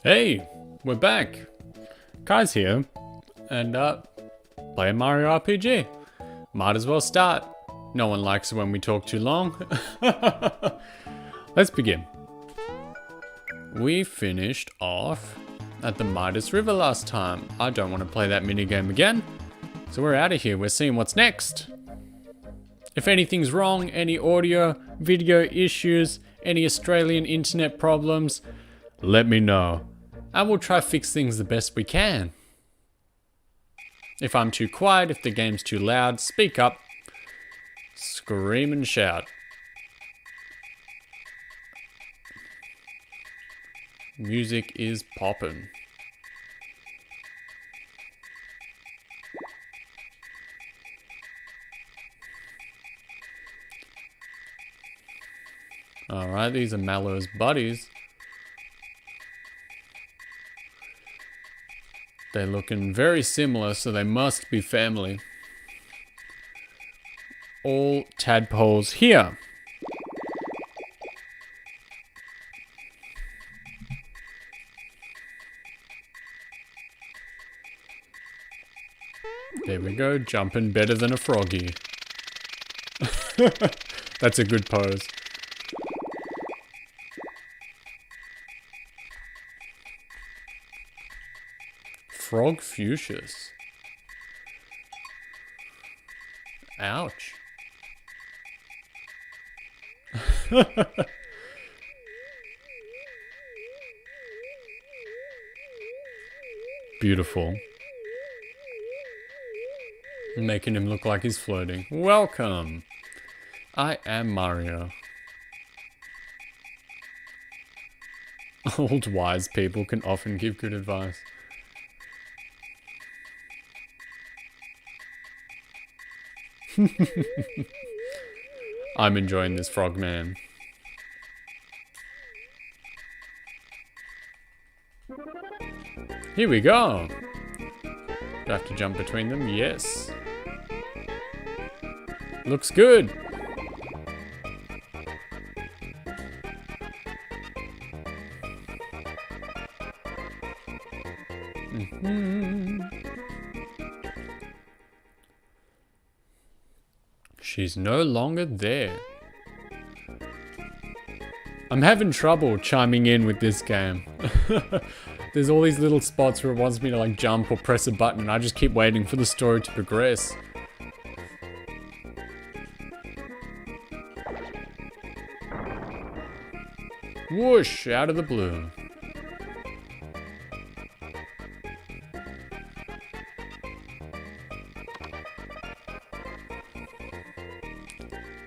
Hey, we're back. Kai's here, and playing Mario RPG. Might as well start. No one likes it when we talk too long. Let's begin. We finished off at the Midas River last time. I don't want to play that minigame again, so we're out of here. We're seeing what's next. If anything's wrong, any audio, video issues, any Australian internet problems, let me know. And we'll try fix things the best we can. If I'm too quiet, if the game's too loud, speak up. Scream and shout. Music is poppin'. Alright, these are Mallow's buddies. They're looking very similar, so they must be family. All tadpoles here. There we go, jumping better than a froggy. That's a good pose. Frog fuchsias. Ouch. Beautiful. Making him look like he's floating. Welcome. I am Mario. Old wise people can often give good advice. I'm enjoying this frogman. Here we go. Do I have to jump between them? Yes. Looks good. She's no longer there. I'm having trouble chiming in with this game. There's all these little spots where it wants me to like jump or press a button and I just keep waiting for the story to progress. Whoosh, out of the blue.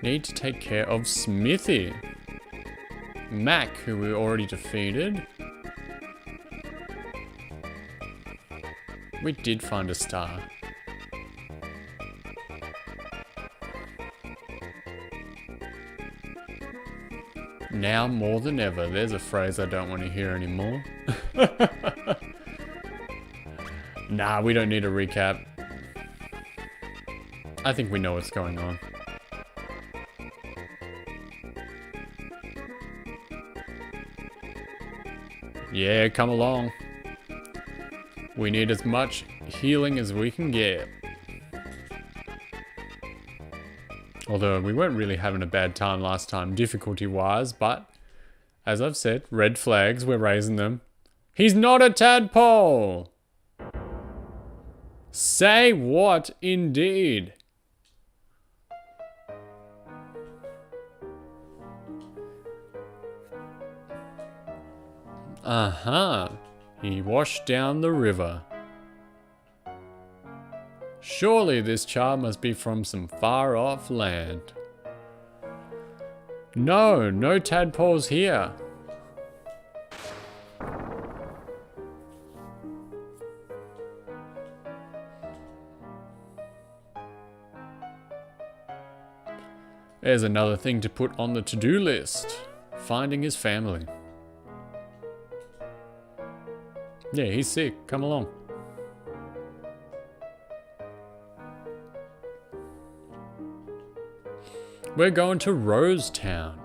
Need to take care of Smithy. Mac, who we already defeated. We did find a star. Now more than ever. There's a phrase I don't want to hear anymore. Nah, we don't need a recap. I think we know what's going on. Yeah, come along. We need as much healing as we can get. Although we weren't really having a bad time last time, difficulty-wise, but as I've said, red flags, we're raising them. He's not a tadpole! Say what, indeed? Uh-huh. He washed down the river. Surely this child must be from some far-off land. No, no tadpoles here. There's another thing to put on the to-do list. Finding his family. Yeah, he's sick. Come along. We're going to Rosetown.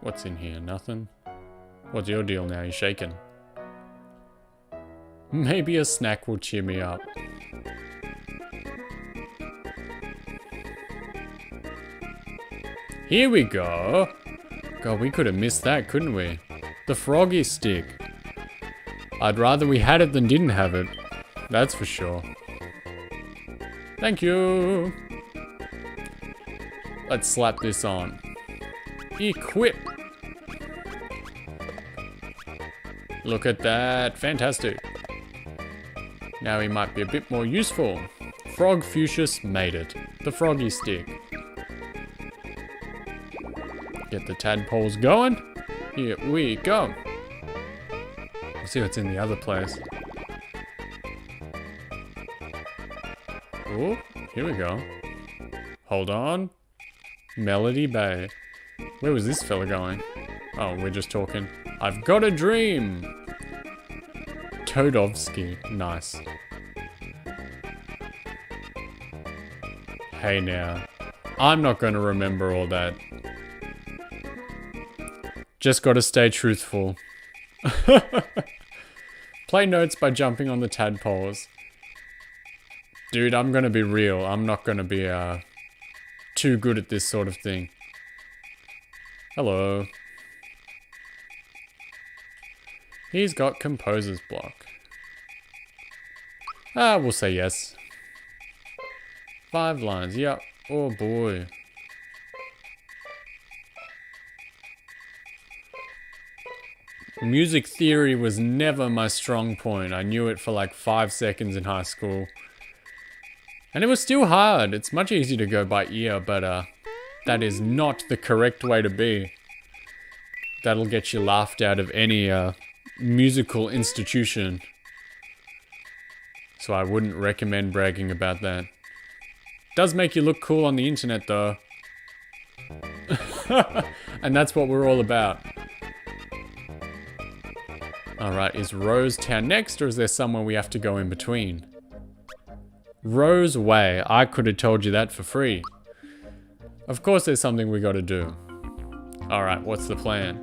What's in here? Nothing. What's your deal now? You're shaking. Maybe a snack will cheer me up. Here we go. God, we could have missed that, couldn't we? The froggy stick. I'd rather we had it than didn't have it. That's for sure. Thank you. Let's slap this on. Equip. Look at that. Fantastic. Now he might be a bit more useful. Frog Fuchsius made it. The froggy stick. Get the tadpoles going. Here we go. Let's see what's in the other place. Oh, here we go. Hold on. Melody Bay. Where was this fella going? Oh, we're just talking. I've got a dream. Todovsky. Nice. Hey now. I'm not going to remember all that. Just gotta stay truthful. Play notes by jumping on the tadpoles. Dude, I'm gonna be real. I'm not gonna be too good at this sort of thing. Hello. He's got composer's block. We'll say yes. 5 lines, yep. Oh boy. Music theory was never my strong point. I knew it for like 5 seconds in high school. And it was still hard. It's much easier to go by ear, but that is not the correct way to be. That'll get you laughed out of any musical institution. So I wouldn't recommend bragging about that. Does make you look cool on the internet though. And that's what we're all about. Alright, is Rose Town next, or is there somewhere we have to go in between? Rose Way. I could have told you that for free. Of course there's something we gotta do. Alright, what's the plan?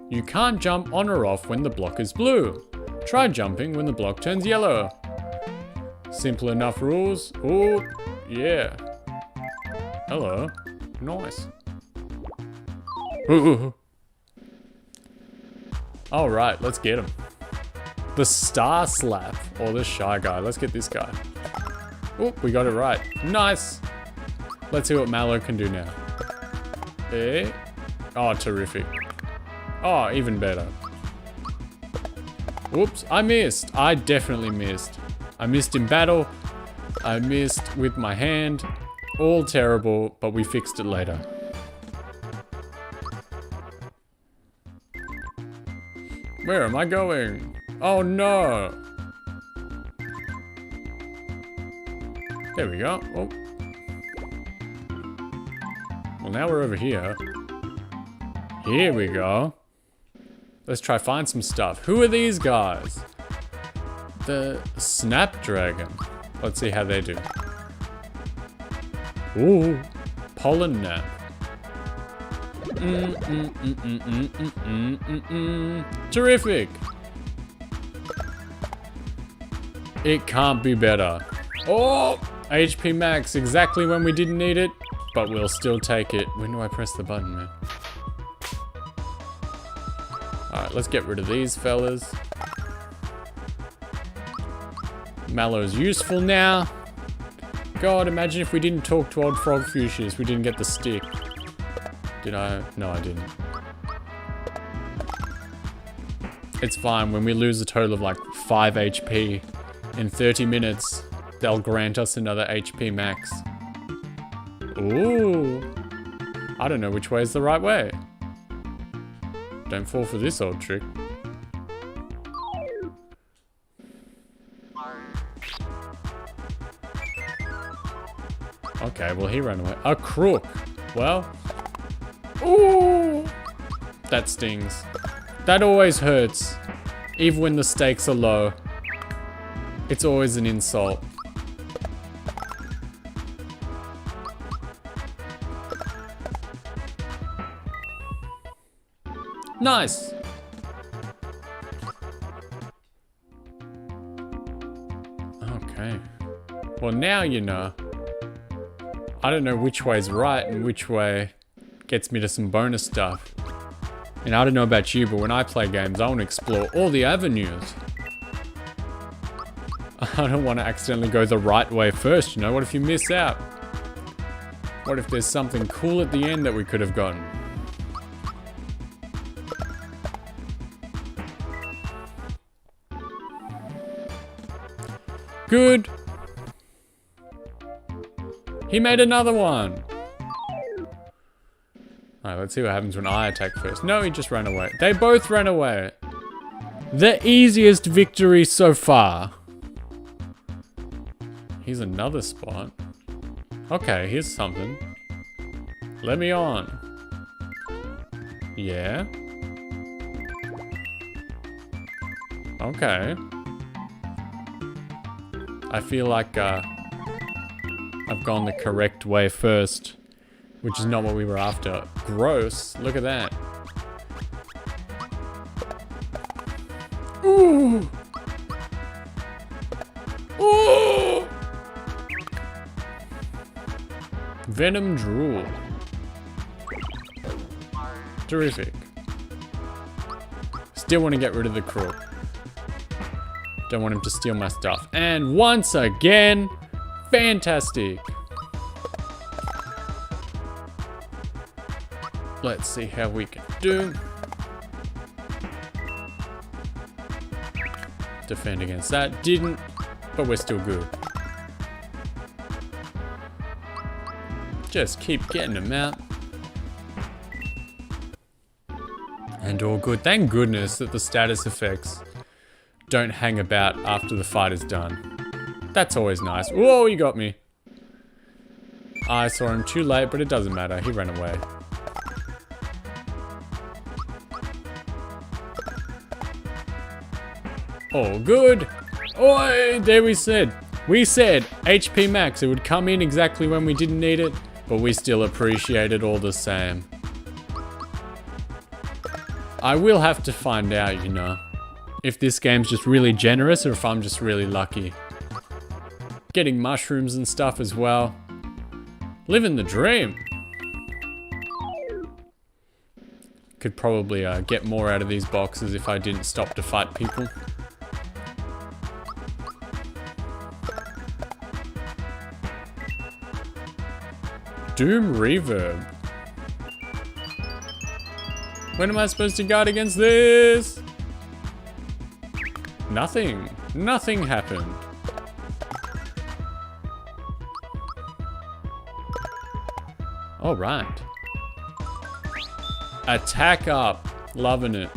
You can't jump on or off when the block is blue. Try jumping when the block turns yellow. Simple enough rules. Oh, yeah. Hello. Nice. Ooh. Alright, let's get him. The Star Slap, or the Shy Guy. Let's get this guy. Oh, we got it right. Nice. Let's see what Mallow can do now. Eh? Oh, terrific. Oh, even better. Whoops, I missed. I definitely missed. I missed in battle. I missed with my hand. All terrible, but we fixed it later. Where am I going? Oh no! There we go. Oh. Well, now we're over here. Here we go. Let's try find some stuff. Who are these guys? The Snapdragon. Let's see how they do. Ooh, pollen nap. Terrific. It can't be better. Oh, HP max exactly when we didn't need it, but we'll still take it. When do I press the button, man? Alright, let's get rid of these fellas. Mallow's useful now. God, imagine if we didn't talk to old Frog Fuchsius, we didn't get the stick. Did I? No, I didn't. It's fine, when we lose a total of like 5 HP in 30 minutes, they'll grant us another HP max. Ooh. I don't know which way is the right way. Don't fall for this old trick. Okay, well he ran away. A crook. Well. Ooh. That stings. That always hurts. Even when the stakes are low. It's always an insult. Nice. Okay. Well, now you know. I don't know which way's right and which way gets me to some bonus stuff. And I don't know about you, but when I play games, I want to explore all the avenues. I don't want to accidentally go the right way first, you know? What if you miss out? What if there's something cool at the end that we could have gotten? Good. He made another one. Alright, let's see what happens when I attack first. No, he just ran away. They both ran away. The easiest victory so far. Here's another spot. Okay, here's something. Let me on. Yeah. Okay. I feel like I've gone the correct way first, which is not what we were after. Gross. Look at that. Ooh. Ooh. Venom drool. Terrific. Still want to get rid of the crook. Don't want him to steal my stuff. And once again, fantastic. Let's see how we can do. Defend against that. Didn't, but we're still good. Just keep getting them out. And all good. Thank goodness that the status effects don't hang about after the fight is done. That's always nice. Whoa, you got me. I saw him too late, but it doesn't matter. He ran away. All good. Oh, there we said HP max. It would come in exactly when we didn't need it, but we still appreciate it all the same. I will have to find out, you know, if this game's just really generous or if I'm just really lucky. Getting mushrooms and stuff as well. Living the dream. Could probably get more out of these boxes if I didn't stop to fight people. Doom Reverb. When am I supposed to guard against this? Nothing. Nothing happened. All right. Attack up. Loving it.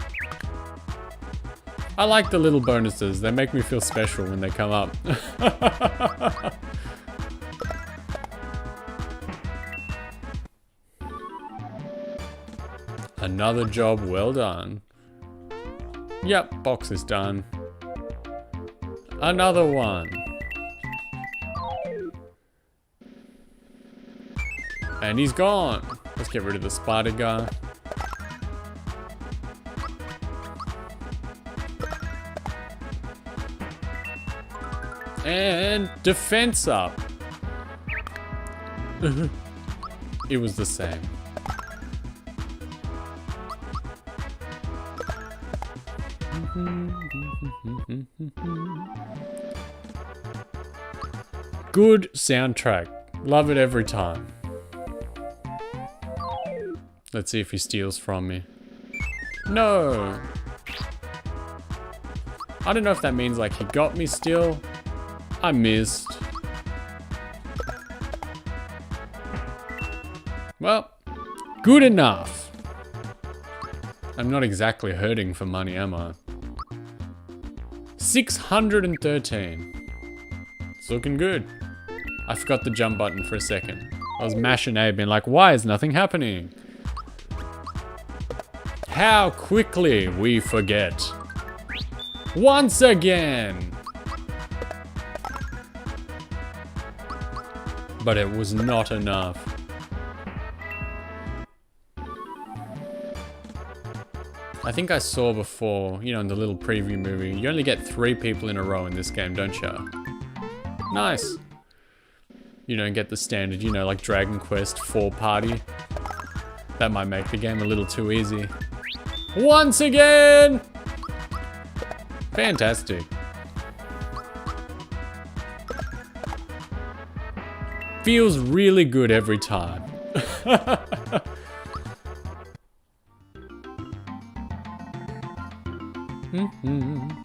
I like the little bonuses. They make me feel special when they come up. Another job well done. Yep, box is done. Another one. And he's gone. Let's get rid of the spider guy. And defense up. It was the same. Good soundtrack. Love it every time. Let's see if he steals from me. No! I don't know if that means like he got me still. I missed. Well, good enough. I'm not exactly hurting for money, am I? 613. It's looking good. I forgot the jump button for a second. I was mashing A, being like, why is nothing happening? How quickly we forget. Once again. But it was not enough. I think I saw before, you know, in the little preview movie, you only get 3 people in a row in this game, don't you? Nice. You don't get the standard, you know, like Dragon Quest 4 party. That might make the game a little too easy. Once again! Fantastic. Feels really good every time.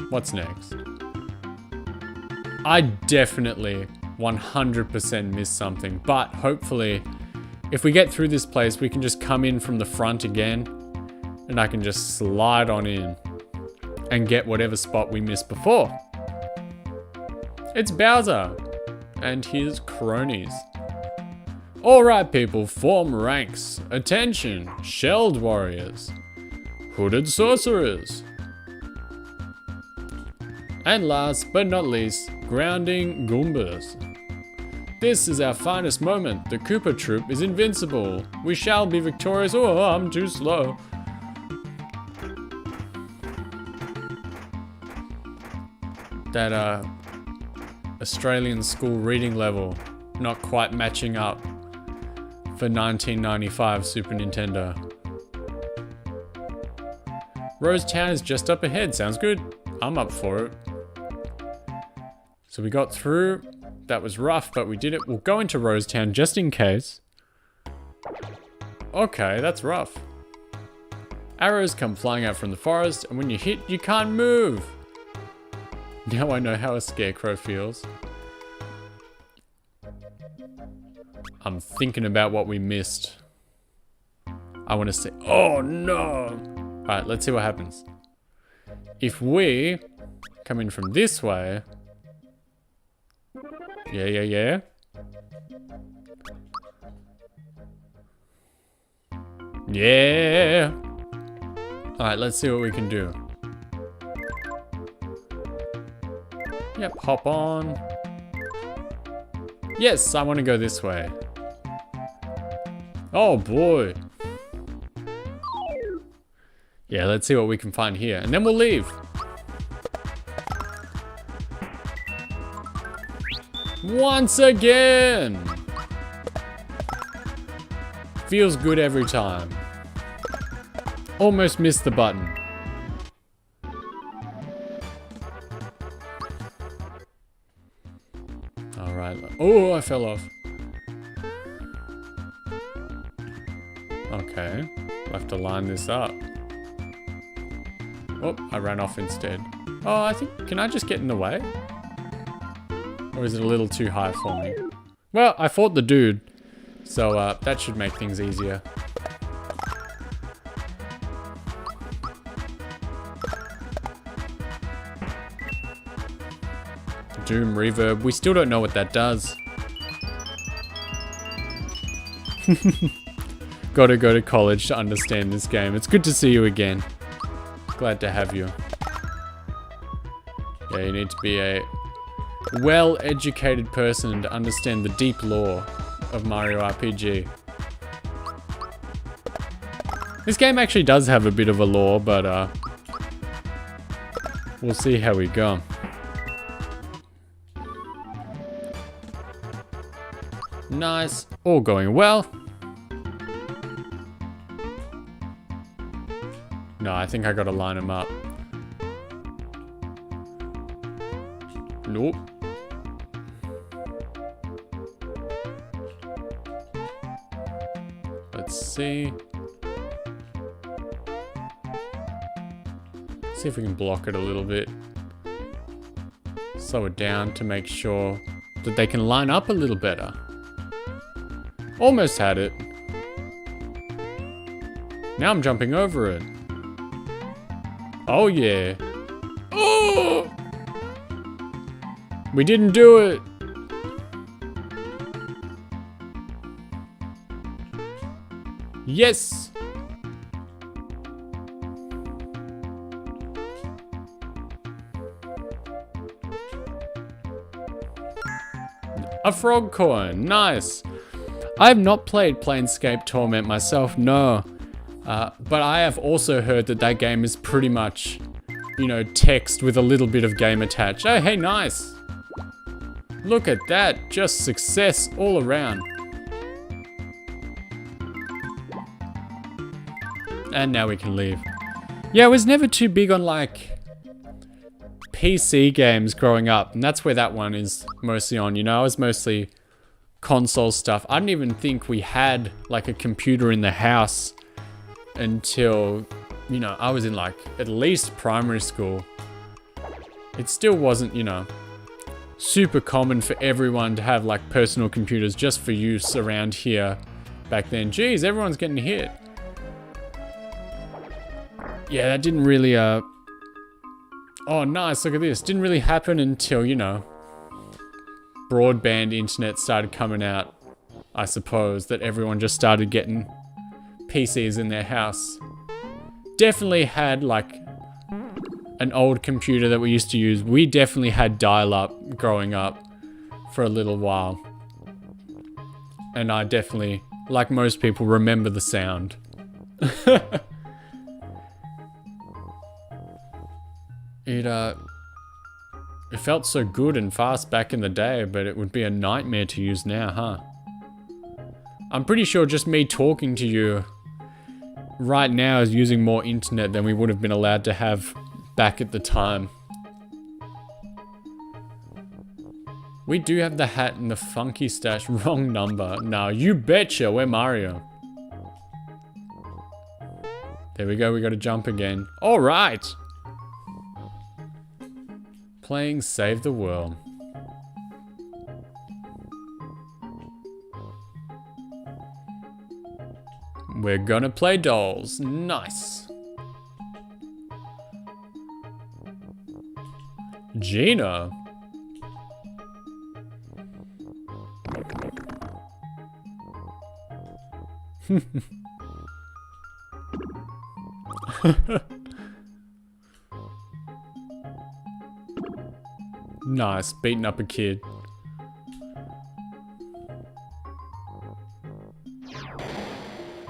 What's next? I definitely 100% missed something, but hopefully if we get through this place, we can just come in from the front again and I can just slide on in and get whatever spot we missed before. It's Bowser and his cronies. Alright people, form ranks. Attention, shelled warriors, hooded sorcerers, and last but not least, grounding Goombas. This is our finest moment. The Koopa Troop is invincible. We shall be victorious. Oh, I'm too slow. That Australian school reading level not quite matching up for 1995 Super Nintendo. Rose Town is just up ahead. Sounds good. I'm up for it. So we got through. That was rough, but we did it. We'll go into Rose Town just in case. Okay, that's rough. Arrows come flying out from the forest, and when you hit, you can't move. Now I know how a scarecrow feels. I'm thinking about what we missed. I want to say, oh no! Alright, let's see what happens. If we come in from this way. Yeah. Yeah! Alright, let's see what we can do. Yep, hop on. Yes, I want to go this way. Oh boy. Yeah, let's see what we can find here. And then we'll leave. Once again! Feels good every time. Almost missed the button. Alright. Oh, I fell off. Okay. I'll have to line this up. Oh, I ran off instead. Oh, I think... Can I just get in the way? Or is it a little too high for me? Well, I fought the dude. So, that should make things easier. Doom reverb. We still don't know what that does. Gotta go to college to understand this game. It's good to see you again. Glad to have you. Yeah, you need to be a well-educated person to understand the deep lore of Mario RPG. This game actually does have a bit of a lore, but we'll see how we go. Nice. All going well. No, I think I gotta line them up. Nope. Let's see. See if we can block it a little bit. Slow it down to make sure that they can line up a little better. Almost had it. Now I'm jumping over it. Oh yeah. Oh! We didn't do it. Yes. A frog coin. Nice. I have not played Planescape Torment myself, no. But I have also heard that that game is pretty much, you know, text with a little bit of game attached. Oh, hey, nice. Look at that, just success all around. And now we can leave. Yeah, I was never too big on like PC games growing up, and that's where that one is mostly on, you know. I was mostly console stuff. I didn't even think we had like a computer in the house until, you know, I was in like at least primary school. It still wasn't, you know, super common for everyone to have like personal computers just for use around here back then. Geez, everyone's getting hit. Yeah, that didn't really, oh nice, look at this. Didn't really happen until, you know, broadband internet started coming out, I suppose, that everyone just started getting PCs in their house. Definitely had like an old computer that we used to use. We definitely had dial-up growing up for a little while. And I definitely, like most people, remember the sound. It felt so good and fast back in the day, but it would be a nightmare to use now, huh? I'm pretty sure just me talking to you right now is using more internet than we would have been allowed to have back at the time. We do have the hat and the funky stash. Wrong number. No, you betcha, we're Mario. There we go, we gotta jump again. All right. Playing Save the World. We're gonna play dolls. Nice. Gina. Nice, beating up a kid.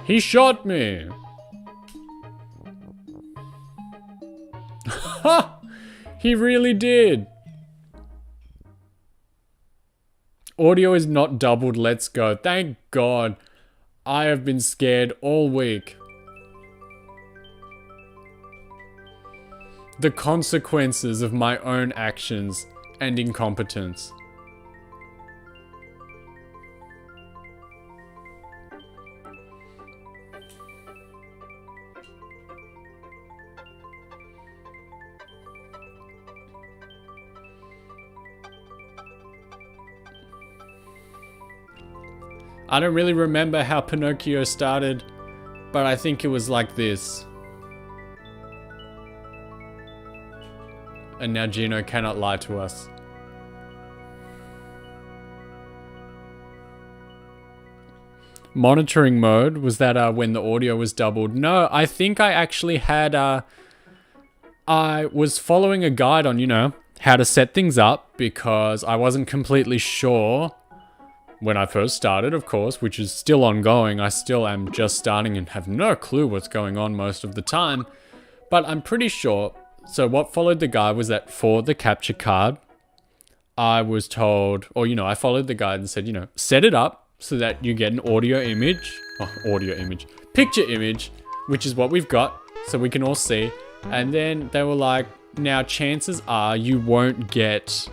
He shot me! Ha! He really did! Audio is not doubled, let's go. Thank God. I have been scared all week. The consequences of my own actions and incompetence. I don't really remember how Pinocchio started, but I think it was like this. And now Gino cannot lie to us. Monitoring mode, was that when the audio was doubled? No, I think I actually had, I was following a guide on, you know, how to set things up because I wasn't completely sure when I first started, of course, which is still ongoing. I still am just starting and have no clue what's going on most of the time, but I'm pretty sure. So what followed the guide was that for the capture card, I was told, or, you know, I followed the guide and said, you know, set it up so that you get an picture image, which is what we've got, so we can all see. And then they were like, now chances are you won't get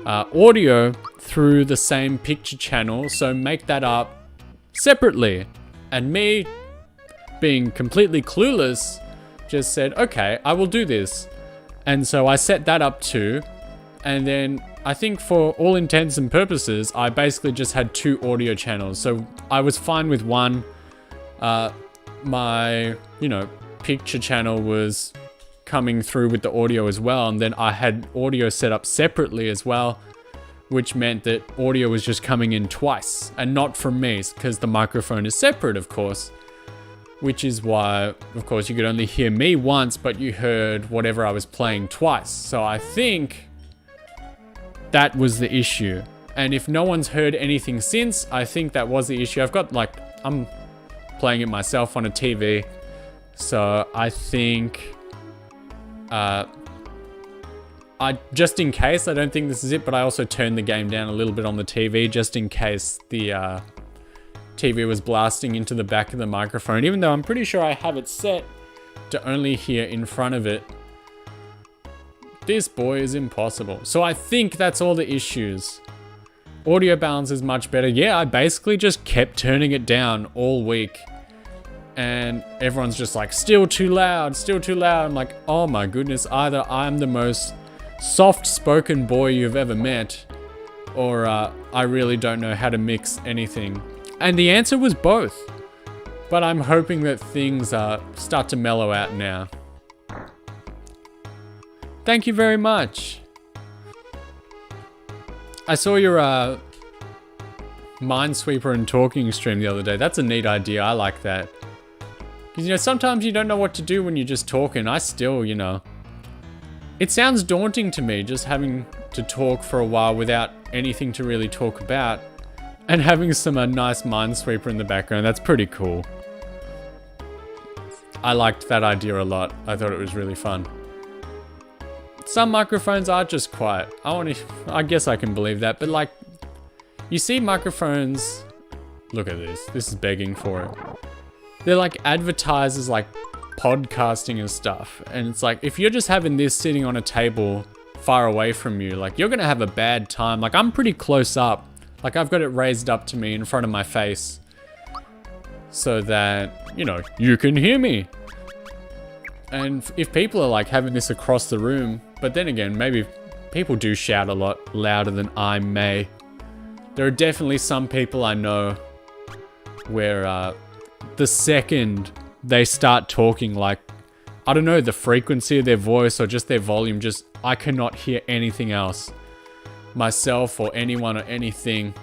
audio through the same picture channel, so make that up separately. And me, being completely clueless, just said, okay, I will do this. And so I set that up too. And then I think for all intents and purposes, I basically just had 2 audio channels. So I was fine with one. My, you know, picture channel was coming through with the audio as well. And then I had audio set up separately as well, which meant that audio was just coming in twice and not from me because the microphone is separate, of course. Which is why, of course, you could only hear me once, but you heard whatever I was playing twice. So I think that was the issue. And if no one's heard anything since, I think that was the issue. I've got like, I'm playing it myself on a TV. So I think, I just in case, I don't think this is it, but I also turned the game down a little bit on the TV just in case the TV was blasting into the back of the microphone, even though I'm pretty sure I have it set to only hear in front of it. This boy is impossible. So I think that's all the issues. Audio balance is much better. Yeah, I basically just kept turning it down all week. And everyone's just like, still too loud, still too loud. I'm like, oh my goodness, either I'm the most soft-spoken boy you've ever met, or I really don't know how to mix anything. And the answer was both. But I'm hoping that things start to mellow out now. Thank you very much. I saw your Minesweeper and talking stream the other day. That's a neat idea. I like that. Because, you know, sometimes you don't know what to do when you're just talking. I still, you know... It sounds daunting to me, just having to talk for a while without anything to really talk about. And having some nice Minesweeper in the background. That's pretty cool. I liked that idea a lot. I thought it was really fun. Some microphones are just quiet. I guess I can believe that, but like, you see microphones, look at this. This is begging for it. They're like advertisers, like podcasting and stuff. And it's like, if you're just having this sitting on a table far away from you, like you're gonna have a bad time. Like I'm pretty close up. Like I've got it raised up to me in front of my face so that, you know, you can hear me. And if people are like having this across the room, but then again, maybe people do shout a lot louder than I may. There are definitely some people I know where the second they start talking, like, I don't know, the frequency of their voice or just their volume, just, I cannot hear anything else. Myself or anyone or anything.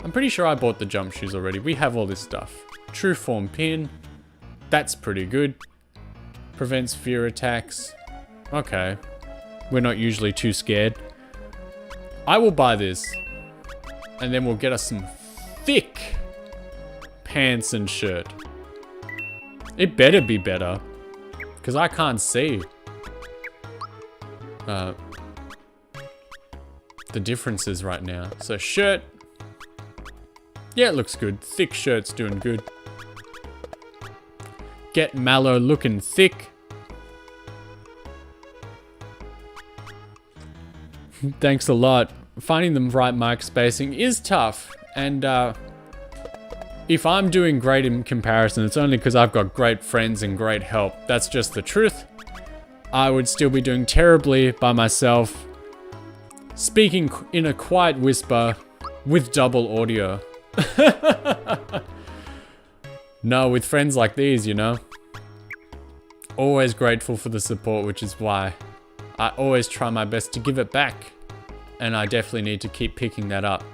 I'm pretty sure I bought the jump shoes already. We have all this stuff. True form pin. That's pretty good. Prevents fear attacks. Okay. We're not usually too scared. I will buy this. And then we'll get us some thick pants and shirt. It better be better. Because I can't see the differences right now. So shirt. Yeah, it looks good. Thick shirt's doing good. Get mallow looking thick. Thanks a lot. Finding the right mic spacing is tough. And if I'm doing great in comparison, it's only because I've got great friends and great help. That's just the truth. I would still be doing terribly by myself. Speaking in a quiet whisper with double audio. No, with friends like these, you know. Always grateful for the support, which is why I always try my best to give it back. And I definitely need to keep picking that up.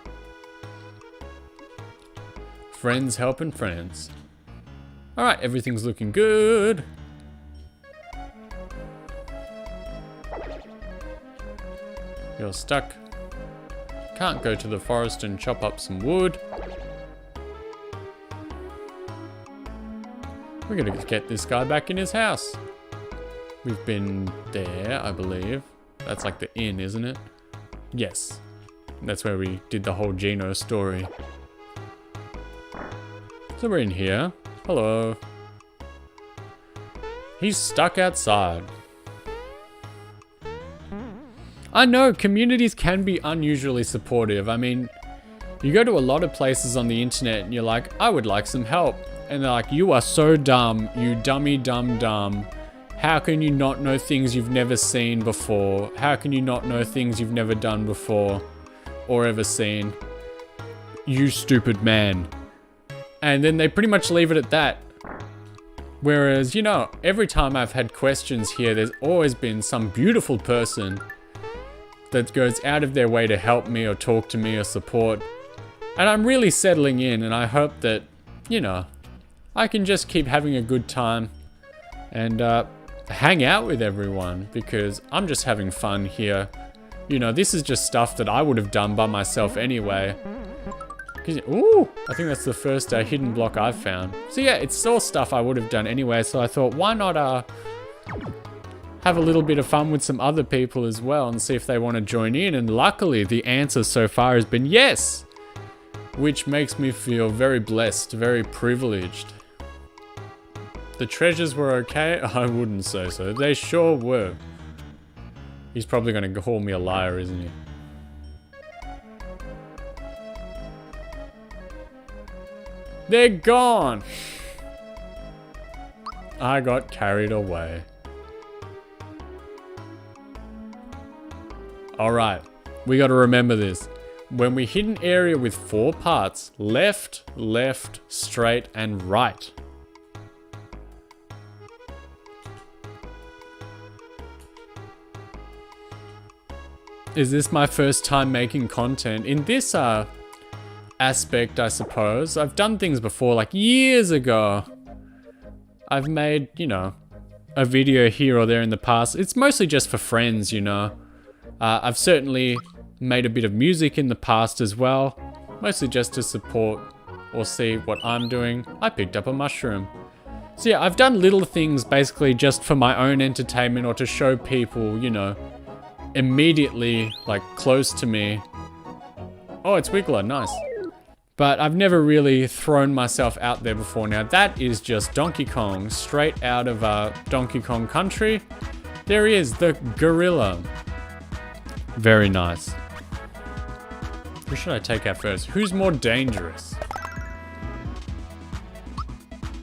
Friends helping friends. Alright, everything's looking good. You're stuck. Can't go to the forest and chop up some wood. We're gonna get this guy back in his house. We've been there, I believe. That's like the inn, isn't it? Yes. That's where we did the whole Gino story. So we're in here. Hello. He's stuck outside. I know, communities can be unusually supportive. I mean, you go to a lot of places on the internet and you're like, I would like some help. And they're like, you are so dumb, you dummy dumb dumb. How can you not know things you've never seen before? How can you not know things you've never done before or ever seen? You stupid man. And then they pretty much leave it at that. Whereas, you know, every time I've had questions here, there's always been some beautiful person that goes out of their way to help me or talk to me or support. And I'm really settling in, and I hope that, you know, I can just keep having a good time and hang out with everyone because I'm just having fun here. You know, this is just stuff that I would have done by myself anyway. Ooh, I think that's the first hidden block I've found. So yeah, it's all stuff I would have done anyway, so I thought, why not have a little bit of fun with some other people as well and see if they want to join in. And luckily, the answer so far has been yes, which makes me feel very blessed, very privileged. The treasures were okay? I wouldn't say so. They sure were. He's probably going to call me a liar, isn't he? They're gone! I got carried away. Alright, we gotta remember this. When we hit an area with 4 parts, left, left, straight, and right. Is this my first time making content? In this aspect, I suppose. I've done things before, like years ago. I've made, you know, a video here or there in the past. It's mostly just for friends, you know. I've certainly made a bit of music in the past as well. Mostly just to support or see what I'm doing. I picked up a mushroom. So yeah, I've done little things basically just for my own entertainment or to show people, you know, immediately, like, close to me. Oh, it's Wiggler, nice. But I've never really thrown myself out there before. Now that is just Donkey Kong, straight out of Donkey Kong Country. There he is, the gorilla. Very nice. Who should I take out first? Who's more dangerous?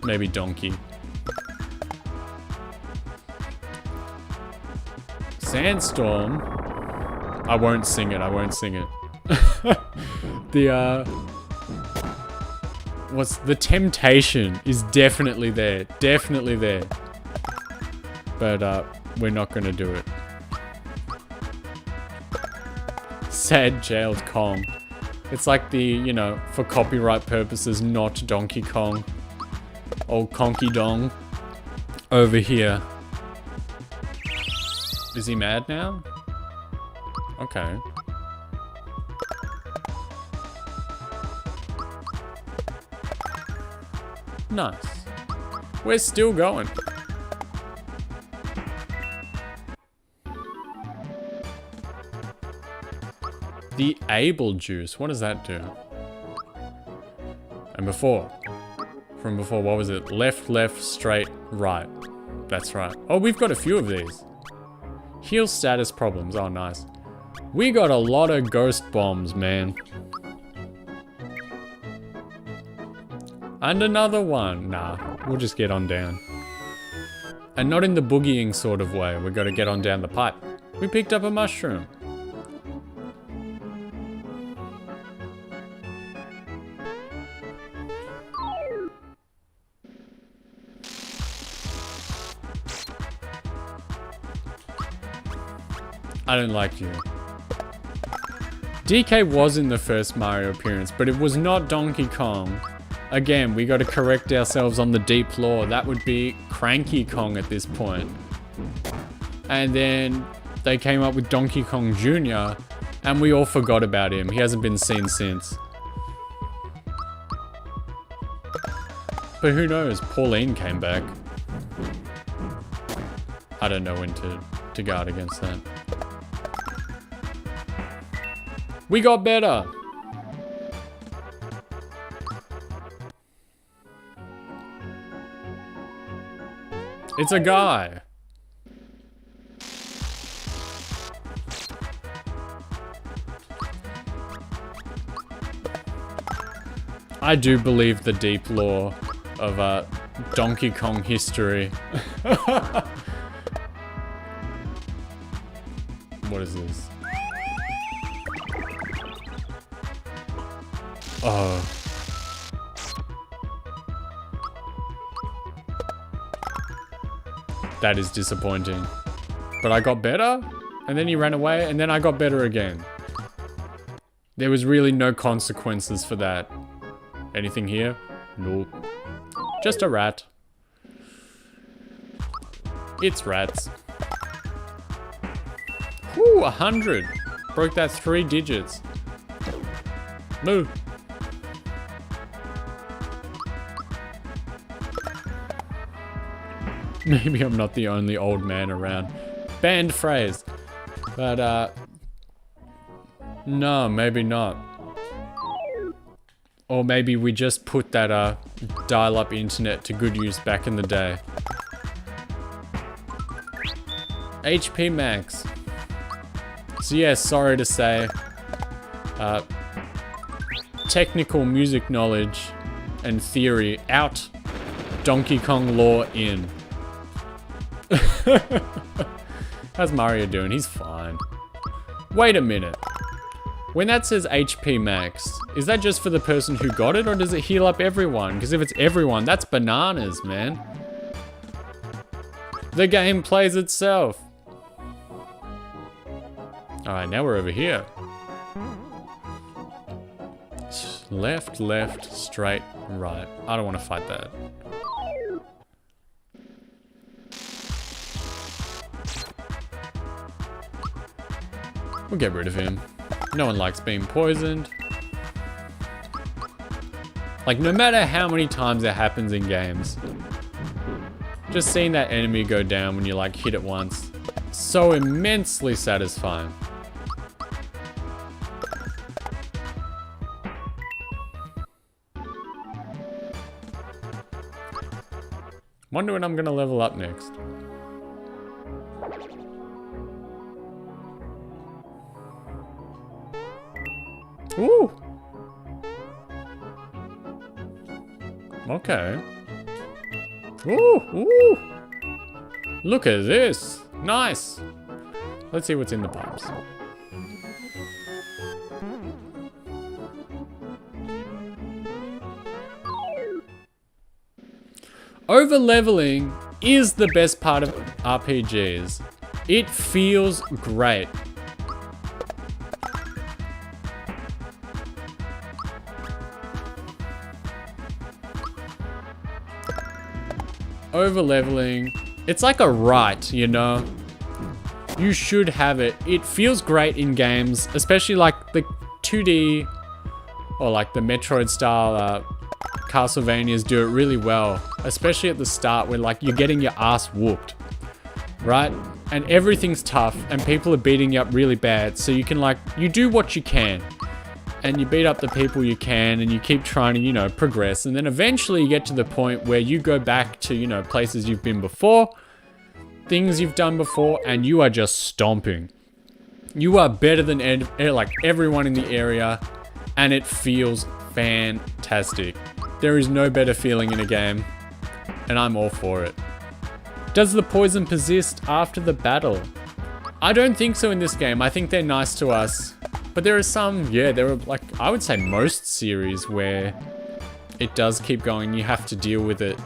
Maybe Donkey. Sandstorm. I won't sing it, I won't sing it. The temptation is definitely there. Definitely there. But we're not gonna do it. Sad jailed Kong. It's like the, you know, for copyright purposes, not Donkey Kong. Old Conky Dong. Over here. Is he mad now? Okay. Nice. We're still going. The Able Juice. What does that do? And before. From before, what was it? Left, left, straight, right. That's right. Oh, we've got a few of these. Heal status problems. Oh, nice. We got a lot of ghost bombs, man. And another one. Nah, we'll just get on down. And not in the boogieing sort of way. We gotta get on down the pipe. We picked up a mushroom. I don't like you. DK was in the first Mario appearance, but it was not Donkey Kong. Again, we got to correct ourselves on the deep lore. That would be Cranky Kong at this point. And then they came up with Donkey Kong Jr. and we all forgot about him. He hasn't been seen since. But who knows? Pauline came back. I don't know when to guard against that. We got better. It's a guy. I do believe the deep lore of Donkey Kong history. What is this? Oh. That is disappointing. But I got better, and then he ran away, and then I got better again. There was really no consequences for that. Anything here? Nope. Just a rat. It's rats. Whew, 100. Broke that 3 digits. Moo. Maybe I'm not the only old man around. banned phrase. But, no, maybe not. Or maybe we just put that, dial-up internet to good use back in the day. HP max. So yeah, sorry to say, technical music knowledge and theory out, Donkey Kong lore in. How's Mario doing? He's fine. Wait a minute. When that says HP max, is that just for the person who got it, or does it heal up everyone? Because if it's everyone, that's bananas, man. The game plays itself. Alright, now we're over here. Left, left, straight, right. I don't want to fight that. We'll get rid of him. No one likes being poisoned. Like, no matter how many times it happens in games, just seeing that enemy go down when you like hit it once, so immensely satisfying. Wonder when I'm gonna level up next. Ooh! Okay. Ooh! Ooh! Look at this! Nice! Let's see what's in the pipes. Over leveling is the best part of RPGs. It feels great. Over leveling, it's like a right, you know? You should have it. It feels great in games, especially like the 2D or like the Metroid style Castlevanias do it really well, especially at the start where like you're getting your ass whooped, right? And everything's tough and people are beating you up really bad, so you can like, you do what you can and you beat up the people you can and you keep trying to, you know, progress, and then eventually you get to the point where you go back to, you know, places you've been before, things you've done before, and you are just stomping. You are better than like everyone in the area, and it feels fantastic. There is no better feeling in a game, and I'm all for it. Does the poison persist after the battle? I don't think so in this game. I think they're nice to us. But there are some, yeah, there are like, I would say most series where it does keep going. You have to deal with it.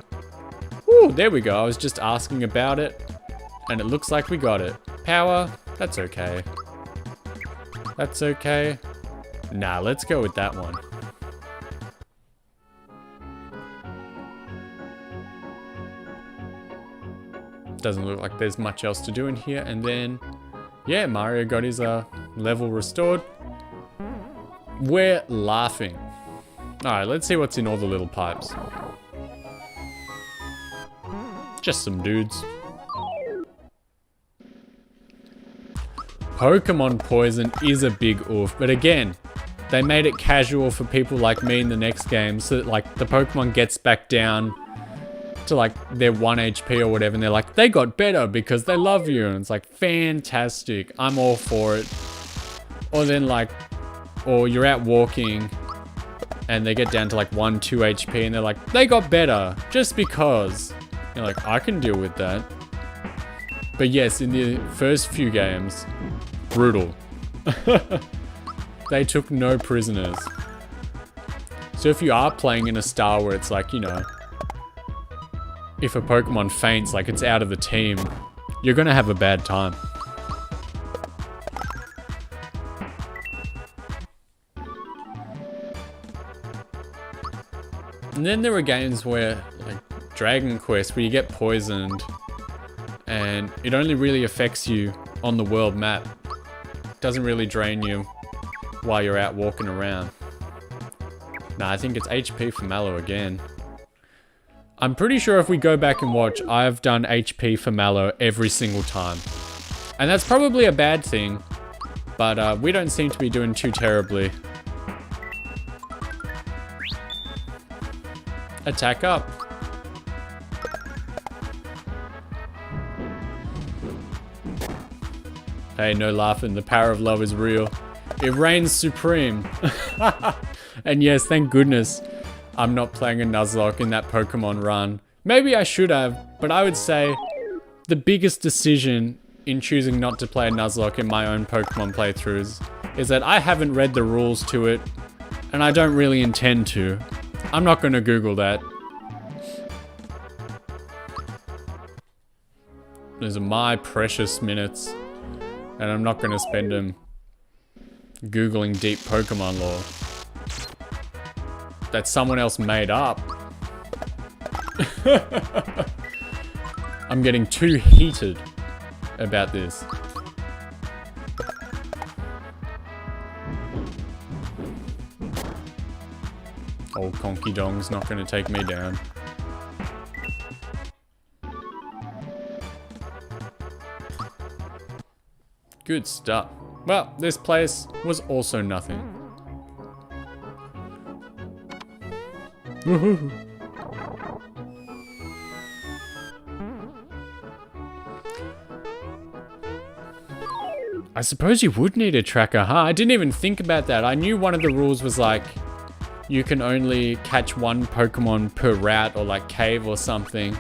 Ooh, there we go. I was just asking about it, and it looks like we got it. Power, that's okay. That's okay. Nah, let's go with that one. Doesn't look like there's much else to do in here. And then, yeah, Mario got his level restored. We're laughing. Alright, let's see what's in all the little pipes. Just some dudes. Pokemon poison is a big oof, but again, they made it casual for people like me in the next game, so that like the Pokemon gets back down to like their 1 HP or whatever, and they're like, they got better because they love you, and it's like, fantastic, I'm all for it. Or then like, or you're out walking and they get down to like 1, 2 HP and they're like, they got better just because. You're like, I can deal with that. But yes, in the first few games, brutal. They took no prisoners. So if you are playing in a style where it's like, you know, if a Pokemon faints, like it's out of the team, you're gonna have a bad time. And then there are games where, like Dragon Quest, where you get poisoned and it only really affects you on the world map. It doesn't really drain you while you're out walking around. Nah, I think it's HP for Mallow again. I'm pretty sure if we go back and watch, I've done HP for Mallow every single time. And that's probably a bad thing, but we don't seem to be doing too terribly. Attack up. Hey, no laughing. The power of love is real. It reigns supreme. And yes, thank goodness I'm not playing a Nuzlocke in that Pokemon run. Maybe I should have, but I would say the biggest decision in choosing not to play a Nuzlocke in my own Pokemon playthroughs is that I haven't read the rules to it, and I don't really intend to. I'm not going to Google that. Those are my precious minutes, and I'm not going to spend them Googling deep Pokemon lore that someone else made up. I'm getting too heated about this. Old Conky Dong's not going to take me down. Good stuff. Well, this place was also nothing. Woohoo! I suppose you would need a tracker, huh? I didn't even think about that. I knew one of the rules was like, you can only catch one Pokemon per route or like cave or something.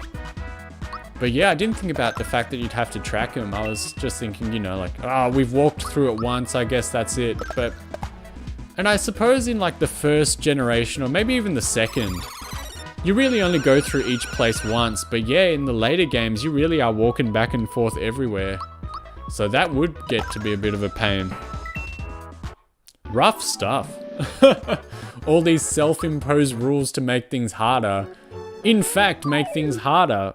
But yeah, I didn't think about the fact that you'd have to track them. I was just thinking, you know, like, oh, we've walked through it once, I guess that's it. But, and I suppose in like the first generation or maybe even the second, you really only go through each place once. But yeah, in the later games, you really are walking back and forth everywhere. So that would get to be a bit of a pain. Rough stuff. All these self-imposed rules to make things harder. In fact, make things harder.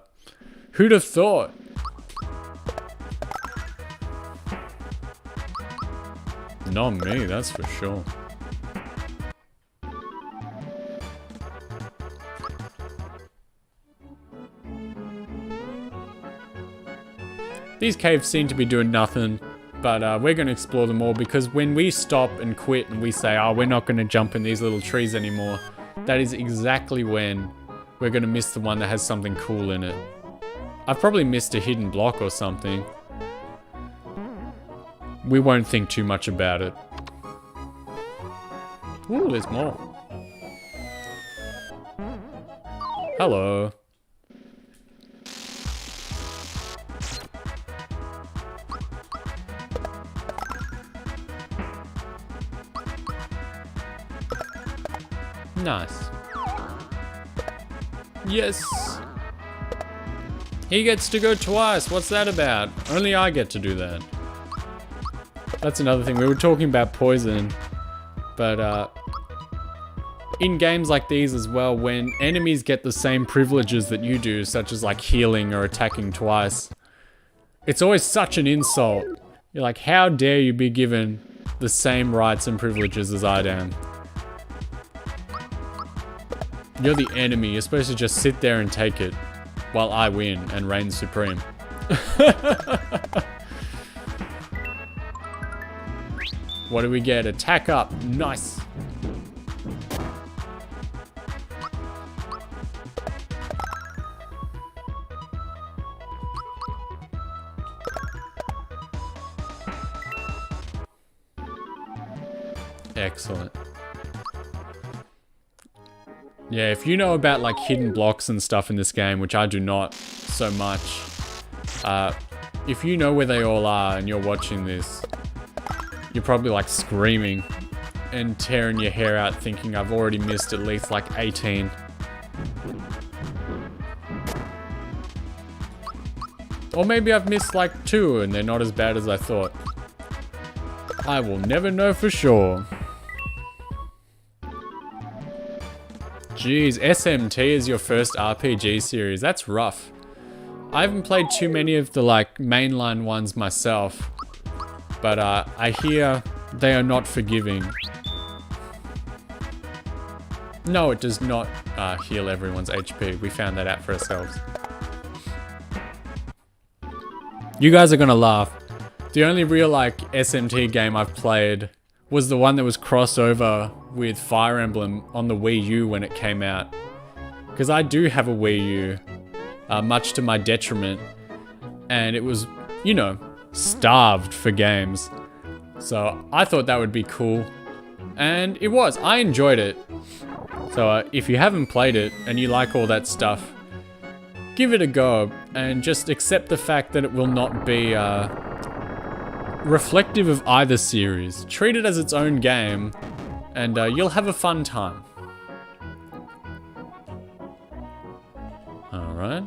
Who'd have thought? Not me, that's for sure. These caves seem to be doing nothing, but we're going to explore them all because when we stop and quit and we say, oh, we're not going to jump in these little trees anymore, that is exactly when we're going to miss the one that has something cool in it. I've probably missed a hidden block or something. We won't think too much about it. Ooh, there's more. Hello. Nice. Yes. He gets to go twice. What's that about? Only I get to do that. That's another thing. We were talking about poison, but in games like these as well, when enemies get the same privileges that you do, such as like healing or attacking twice, it's always such an insult. You're like, how dare you be given the same rights and privileges as I am? You're the enemy. You're supposed to just sit there and take it while I win and reign supreme. What do we get? Attack up. Nice. Excellent. Yeah, if you know about like hidden blocks and stuff in this game, which I do not so much, if you know where they all are and you're watching this, you're probably like screaming and tearing your hair out thinking I've already missed at least like 18. Or maybe I've missed like 2 and they're not as bad as I thought. I will never know for sure. Jeez, SMT is your first RPG series. That's rough. I haven't played too many of the like mainline ones myself, but I hear they are not forgiving. No, it does not heal everyone's HP. We found that out for ourselves. You guys are gonna laugh, The only real like SMT game I've played was the one that was crossover with Fire Emblem on the Wii U when it came out. Because I do have a Wii U, much to my detriment. And it was, you know, starved for games. So I thought that would be cool. And it was. I enjoyed it. So if you haven't played it and you like all that stuff, give it a go. And just accept the fact that it will not be reflective of either series. Treat it as its own game, and you'll have a fun time. Alright,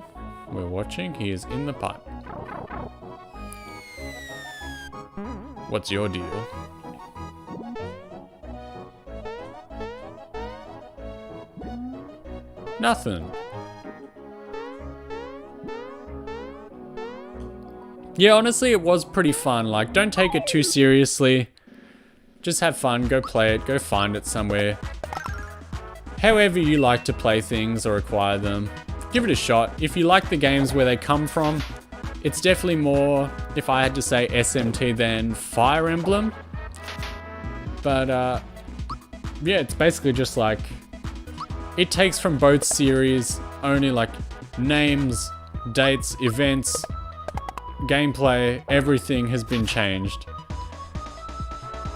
we're watching. He is in the pipe. What's your deal? Nothing. Yeah, honestly, it was pretty fun. Like, don't take it too seriously. Just have fun, go play it, go find it somewhere. However you like to play things or acquire them, give it a shot. If you like the games where they come from, it's definitely more, if I had to say, SMT than Fire Emblem. But, yeah, it's basically just like, it takes from both series, only like names, dates, events, gameplay, everything has been changed.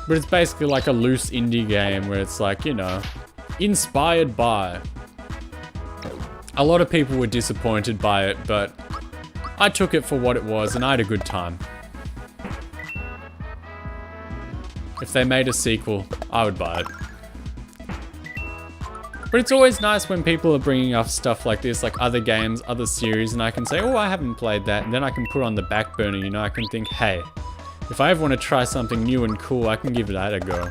But it's basically like a loose indie game where it's like, you know, inspired by. A lot of people were disappointed by it, but I took it for what it was and I had a good time. If they made a sequel, I would buy it. But it's always nice when people are bringing up stuff like this, like other games, other series, and I can say, oh, I haven't played that, and then I can put on the back burner, you know, I can think, hey, if I ever want to try something new and cool, I can give that a go.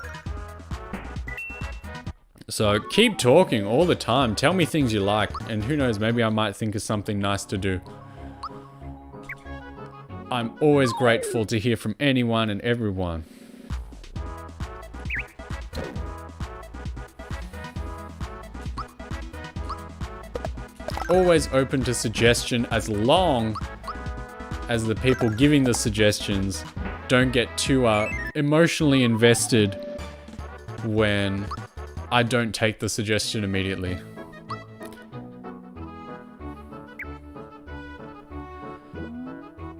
So keep talking all the time, tell me things you like, and who knows, maybe I might think of something nice to do. I'm always grateful to hear from anyone and everyone. Always open to suggestion as long as the people giving the suggestions don't get too emotionally invested when I don't take the suggestion immediately.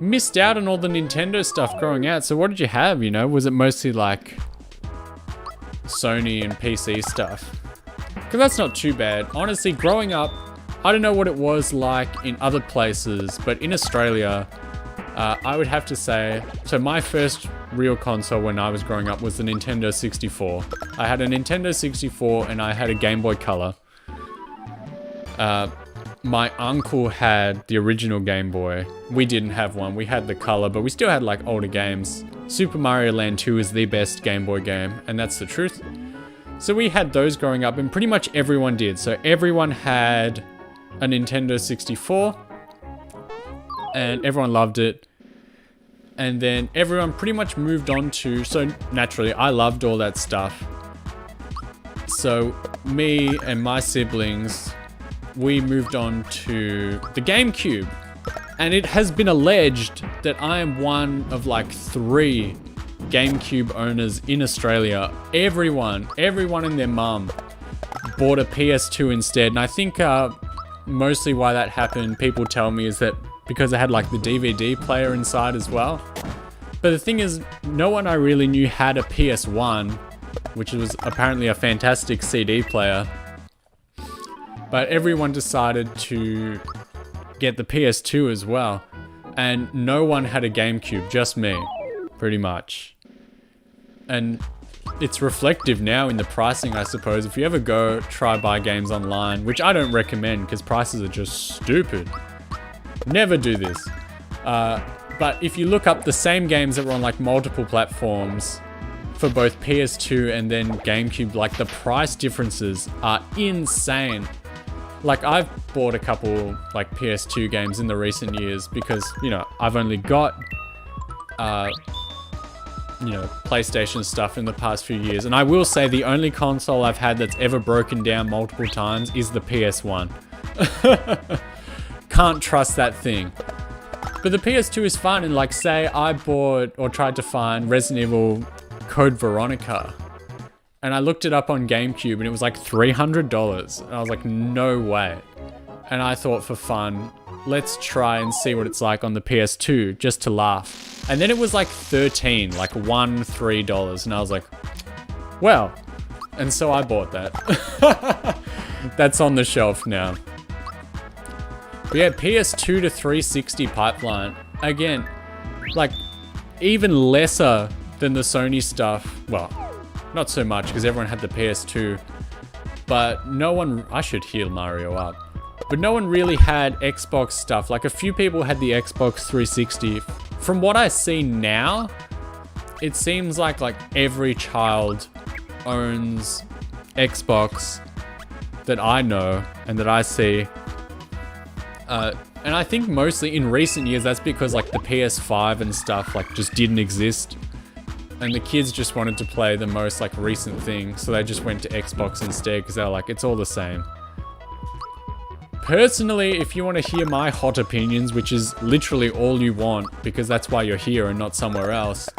Missed out on all the Nintendo stuff growing out, so what did you have, you know? Was it mostly like Sony and PC stuff? Because that's not too bad. Honestly, growing up, I don't know what it was like in other places, but in Australia, I would have to say, so my first real console when I was growing up was the Nintendo 64. I had a Nintendo 64 and I had a Game Boy Color. My uncle had the original Game Boy. We didn't have one, we had the Color, but we still had like older games. Super Mario Land 2 is the best Game Boy game, and that's the truth. So we had those growing up, and pretty much everyone did. So everyone had a Nintendo 64, and everyone loved it. And then everyone pretty much moved on to, so naturally, I loved all that stuff. So me and my siblings, we moved on to the GameCube. And it has been alleged that I am one of like 3 GameCube owners in Australia. Everyone and their mum bought a PS2 instead. And I think mostly why that happened, people tell me, is that because it had like the DVD player inside as well. But the thing is, no one I really knew had a PS1, which was apparently a fantastic CD player. But everyone decided to get the PS2 as well. And no one had a GameCube, just me, pretty much. And it's reflective now in the pricing, I suppose. If you ever go try buy games online, which I don't recommend because prices are just stupid. Never do this. But if you look up the same games that were on like multiple platforms for both PS2 and then GameCube, like the price differences are insane. Like I've bought a couple like PS2 games in the recent years because, you know, I've only got, PlayStation stuff in the past few years. And I will say the only console I've had that's ever broken down multiple times is the PS1. Can't trust that thing. But the PS2 is fun, and like say I bought or tried to find Resident Evil Code Veronica, and I looked it up on GameCube and it was like $300. And I was like, no way. And I thought for fun, let's try and see what it's like on the PS2 just to laugh. And then it was like $13, like $3. And I was like, well, and so I bought that. That's on the shelf now. But yeah, PS2 to 360 pipeline. Again, like even lesser than the Sony stuff. Well, not so much because everyone had the PS2. But no one, I should heal Mario up. But no one really had Xbox stuff. Like a few people had the Xbox 360. From what I see now, it seems like every child owns Xbox that I know and that I see. And I think mostly in recent years, that's because like the PS5 and stuff like just didn't exist. And the kids just wanted to play the most like recent thing. So they just went to Xbox instead because they were like, it's all the same. Personally, if you want to hear my hot opinions, which is literally all you want because that's why you're here and not somewhere else.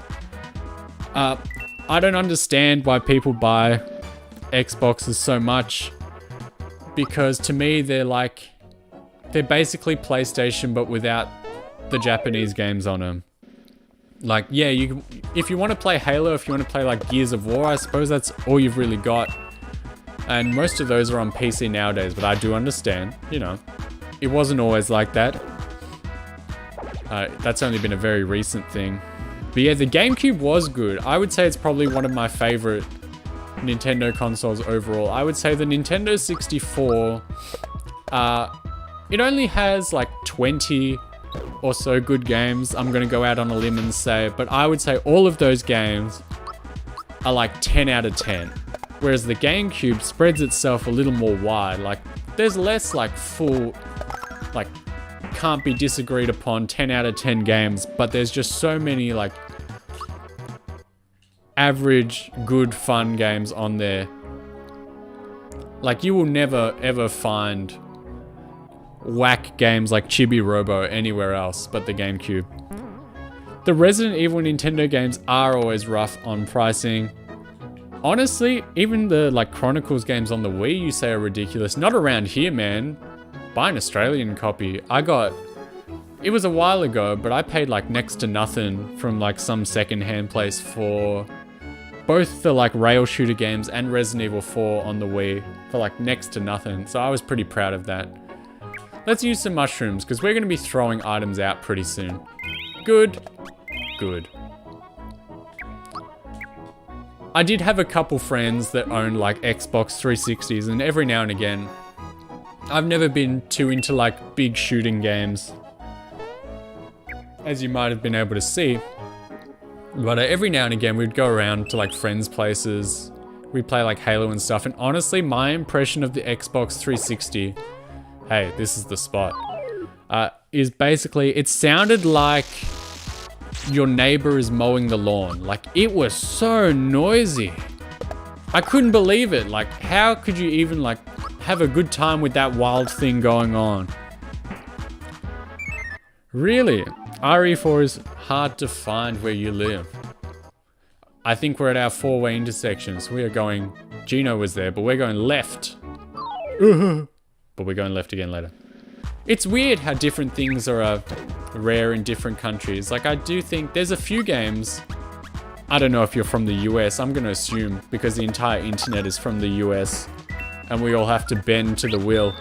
I don't understand why people buy Xboxes so much, because to me they're basically PlayStation but without the Japanese games on them. Like, yeah, if you want to play Halo, if you want to play like Gears of War, I suppose that's all you've really got. And most of those are on PC nowadays, but I do understand, you know, it wasn't always like that. That's only been a very recent thing. But yeah, the GameCube was good. I would say it's probably one of my favorite Nintendo consoles overall. I would say the Nintendo 64, it only has like 20 or so good games. I'm gonna go out on a limb and say, but I would say all of those games are like 10 out of 10. Whereas the GameCube spreads itself a little more wide. Like, there's less like full, like, can't be disagreed upon 10 out of 10 games, but there's just so many like average, good, fun games on there. Like, you will never ever find whack games like Chibi Robo anywhere else but the GameCube. The Resident Evil Nintendo games are always rough on pricing. Honestly, even the like Chronicles games on the Wii you say are ridiculous. Not around here, man. Buy an Australian copy. It was a while ago, but I paid like next to nothing from like some secondhand place for both the like rail shooter games and Resident Evil 4 on the Wii for like next to nothing. So I was pretty proud of that. Let's use some mushrooms because we're going to be throwing items out pretty soon. Good. Good. I did have a couple friends that owned like Xbox 360s, and every now and again, I've never been too into like big shooting games, as you might have been able to see. But every now and again, we'd go around to like friends' places, we'd play like Halo and stuff, and honestly, my impression of the Xbox 360, hey, this is the spot, is basically, it sounded like your neighbor is mowing the lawn. Like, it was so noisy. I couldn't believe it. Like, how could you even like have a good time with that wild thing going on? Really? RE4 is hard to find where you live. I think we're at our four-way intersection, so we are going... Gino was there, but we're going left. But we're going left again later. It's weird how different things are rare in different countries. Like, I do think there's a few games... I don't know if you're from the US, I'm gonna assume, because the entire internet is from the US, and we all have to bend to the will.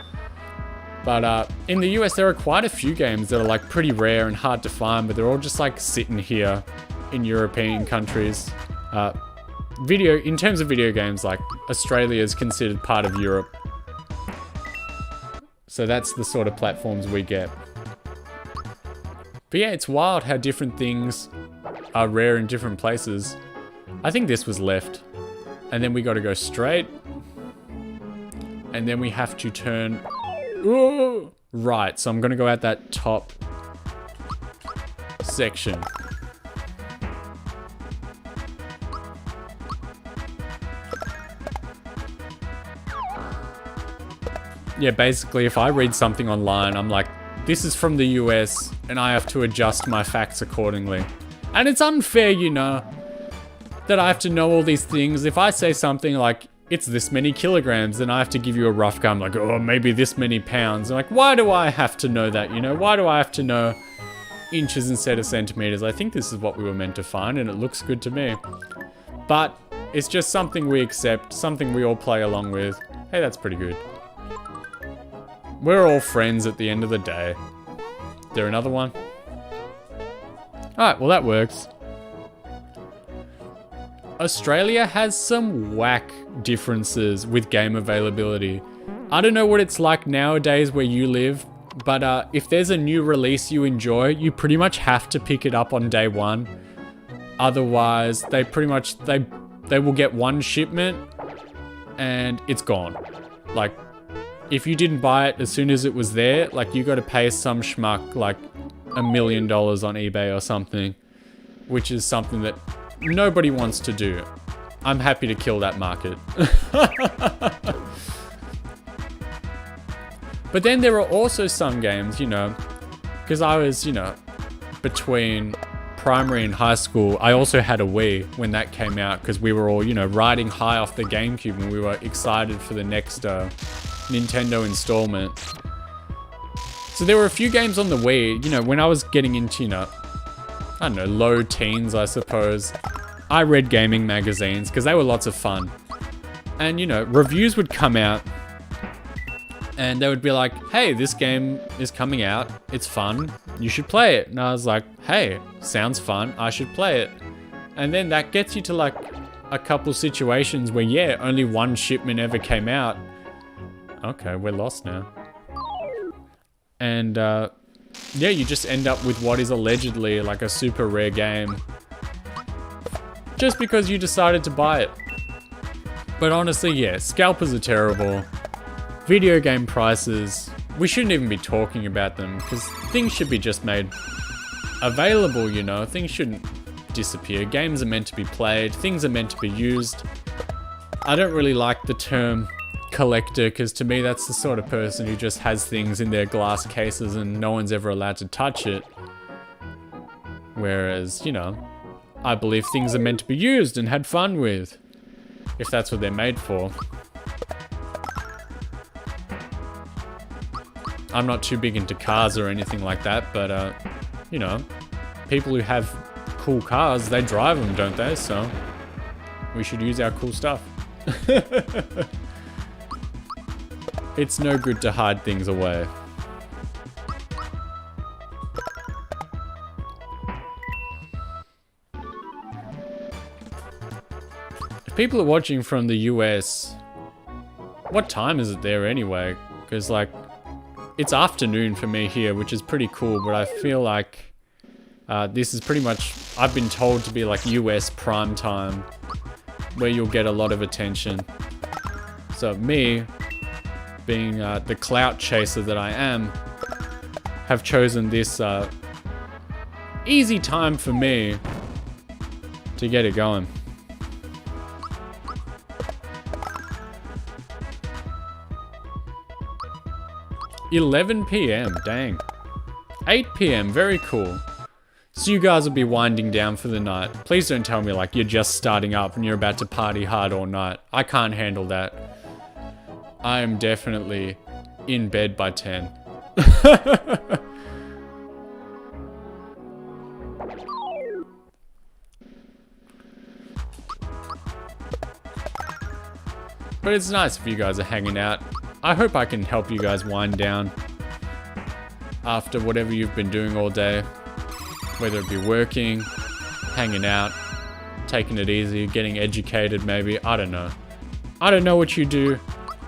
But in the US, there are quite a few games that are like pretty rare and hard to find, but they're all just like sitting here in European countries. In terms of video games, like Australia is considered part of Europe. So that's the sort of platforms we get. But yeah, it's wild how different things are rare in different places. I think this was left. And then we got to go straight. And then we have to turn right. So I'm going to go out that top section. Yeah, basically, if I read something online, I'm like, this is from the US and I have to adjust my facts accordingly. And it's unfair, you know, that I have to know all these things. If I say something like, it's this many kilograms, then I have to give you a rough guide. I'm like, oh, maybe this many pounds. I'm like, why do I have to know that, you know? Why do I have to know inches instead of centimeters? I think this is what we were meant to find, and it looks good to me. But it's just something we accept, something we all play along with. Hey, that's pretty good. We're all friends at the end of the day. Is there another one? Alright, well that works. Australia has some whack differences with game availability. I don't know what it's like nowadays where you live, but if there's a new release you enjoy, you pretty much have to pick it up on day one. Otherwise, they pretty much, they will get one shipment and it's gone. Like, if you didn't buy it as soon as it was there, like you got to pay some schmuck like $1 million on eBay or something, which is something that nobody wants to do. I'm happy to kill that market. But then there are also some games, you know, because I was, you know, between primary and high school, I also had a Wii when that came out because we were all, you know, riding high off the GameCube and we were excited for the next Nintendo installment. So there were a few games on the Wii, you know, when I was getting into, you know, I don't know, low teens, I suppose. I read gaming magazines because they were lots of fun. And, you know, reviews would come out and they would be like, hey, this game is coming out. It's fun. You should play it. And I was like, hey, sounds fun. I should play it. And then that gets you to like a couple situations where, yeah, only one shipment ever came out. Okay, we're lost now. And, yeah, you just end up with what is allegedly like a super rare game. Just because you decided to buy it. But honestly, yeah, scalpers are terrible. Video game prices, we shouldn't even be talking about them because things should be just made available, you know? Things shouldn't disappear. Games are meant to be played. Things are meant to be used. I don't really like the term collector because to me that's the sort of person who just has things in their glass cases and no one's ever allowed to touch it. Whereas, you know, I believe things are meant to be used and had fun with, if that's what they're made for. I'm not too big into cars or anything like that, but you know, people who have cool cars, they drive them, don't they? So we should use our cool stuff. It's no good to hide things away. If people are watching from the US, what time is it there anyway? Because like, it's afternoon for me here, which is pretty cool, but I feel like this is pretty much, I've been told to be like US prime time, where you'll get a lot of attention. So me, being the clout chaser that I am, have chosen this easy time for me to get it going. $11 p.m, dang. 8 p.m, very cool. So you guys will be winding down for the night. Please don't tell me like you're just starting up and you're about to party hard all night. I can't handle that. I am definitely in bed by 10. But it's nice if you guys are hanging out. I hope I can help you guys wind down after whatever you've been doing all day. Whether it be working, hanging out, taking it easy, getting educated maybe, I don't know. I don't know what you do,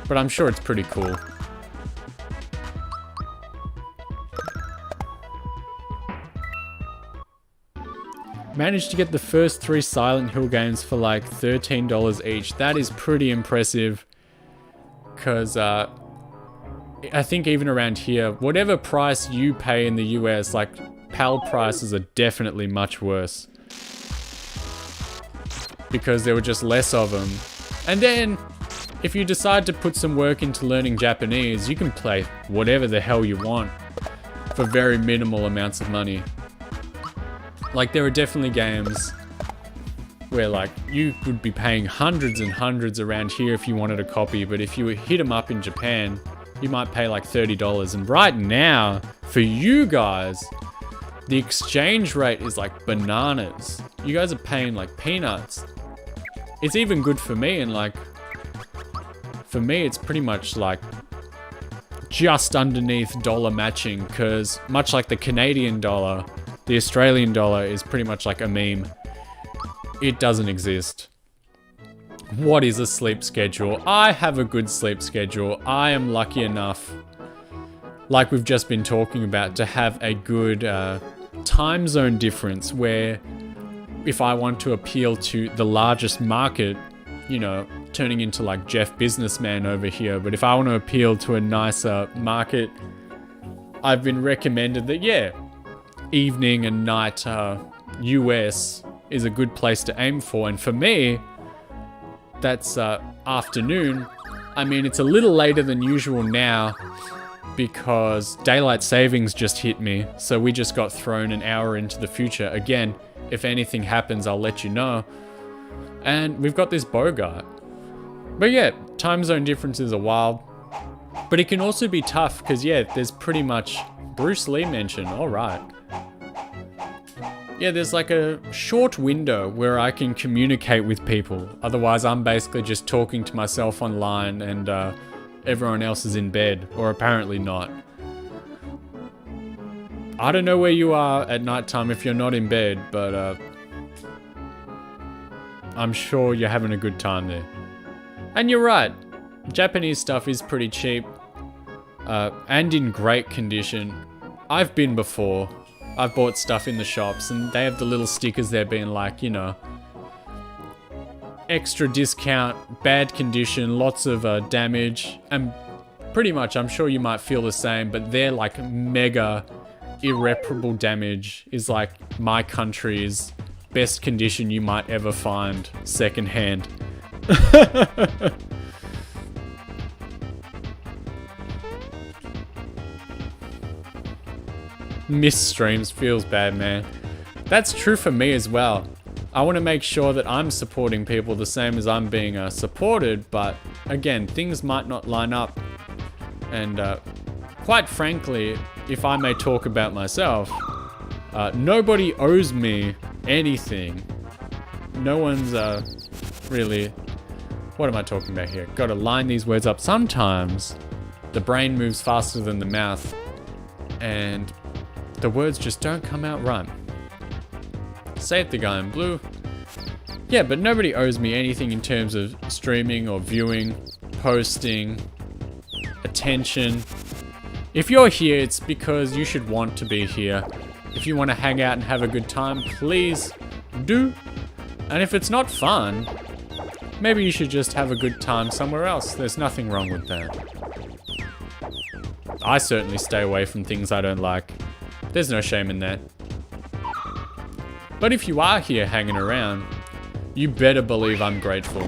but I'm sure it's pretty cool. Managed to get the first 3 Silent Hill games for like $13 each. That is pretty impressive. Because I think even around here, whatever price you pay in the US, like PAL prices are definitely much worse. Because there were just less of them. And then, if you decide to put some work into learning Japanese, you can play whatever the hell you want. for very minimal amounts of money. Like, there are definitely games where, like, you would be paying hundreds and hundreds around here if you wanted a copy, but if you hit them up in Japan, you might pay like $30. And right now, for you guys, the exchange rate is like bananas. You guys are paying like peanuts. It's even good for me, and like, for me, it's pretty much like just underneath dollar matching, because much like the Canadian dollar, the Australian dollar is pretty much like a meme. It doesn't exist. What is a sleep schedule? I have a good sleep schedule. I am lucky enough, like we've just been talking about, to have a good time zone difference where if I want to appeal to the largest market, you know, turning into like Jeff Businessman over here, but if I want to appeal to a nicer market, I've been recommended that, yeah, evening and night US is a good place to aim for. And for me, that's afternoon. I mean, it's a little later than usual now because daylight savings just hit me, so we just got thrown an hour into the future. Again, if anything happens, I'll let you know. And we've got this Bogart. But yeah, time zone differences are wild. But it can also be tough because, yeah, there's pretty much Bruce Lee mentioned. All right. Yeah, there's like a short window where I can communicate with people. Otherwise, I'm basically just talking to myself online and everyone else is in bed, or apparently not. I don't know where you are at nighttime if you're not in bed, but I'm sure you're having a good time there. And you're right, Japanese stuff is pretty cheap and in great condition. I've been before. I've bought stuff in the shops and they have the little stickers there being like, you know, extra discount, bad condition, lots of damage, and pretty much I'm sure you might feel the same, but they're like mega irreparable damage is like my country's best condition you might ever find secondhand. Missed streams feels bad, man. That's true for me as well. I want to make sure that I'm supporting people the same as I'm being supported, but again, things might not line up. And quite frankly, if I may talk about myself, nobody owes me anything. No one's really... What am I talking about here? Gotta line these words up. Sometimes the brain moves faster than the mouth and the words just don't come out right. Save the guy in blue. Yeah, but nobody owes me anything in terms of streaming or viewing, posting, attention. If you're here, it's because you should want to be here. If you want to hang out and have a good time, please do. And if it's not fun, maybe you should just have a good time somewhere else. There's nothing wrong with that. I certainly stay away from things I don't like. There's no shame in that. But if you are here hanging around, you better believe I'm grateful.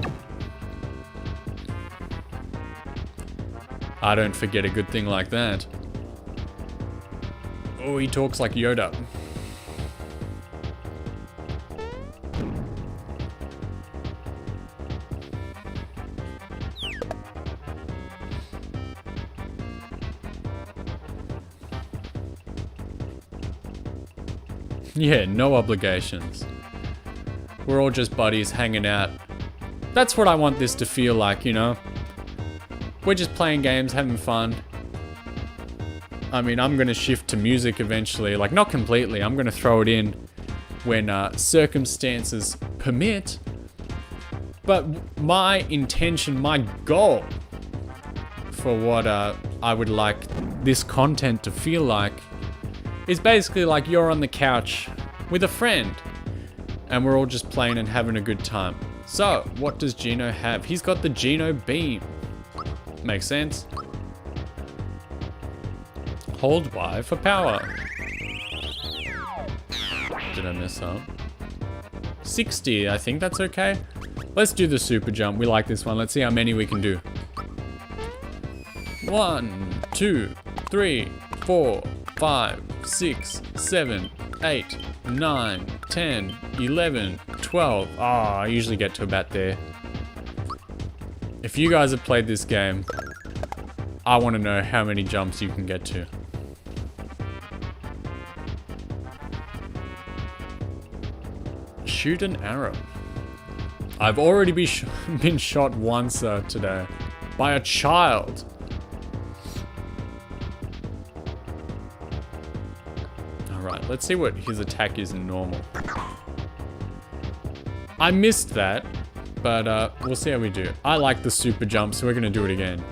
I don't forget a good thing like that. Oh, he talks like Yoda. Yeah, no obligations. We're all just buddies hanging out. That's what I want this to feel like, you know? We're just playing games, having fun. I mean, I'm gonna shift to music eventually. Like, not completely. I'm gonna throw it in when circumstances permit. But my intention, my goal for what I would like this content to feel like is basically like you're on the couch with a friend and we're all just playing and having a good time. So, what does Gino have? He's got the Gino Beam. Makes sense. Hold Y for power. Did I mess up? 60, I think that's okay. Let's do the super jump. We like this one. Let's see how many we can do. 1, 2, 3, 4, 5, 6, 7, 8, 9, 10, 11, 12. Oh, I usually get to about there. If you guys have played this game, I want to know how many jumps you can get to. Shoot an arrow. I've already been shot once today by a child. Alright, let's see what his attack is in normal. I missed that, but we'll see how we do. I like the super jump, so we're going to do it again.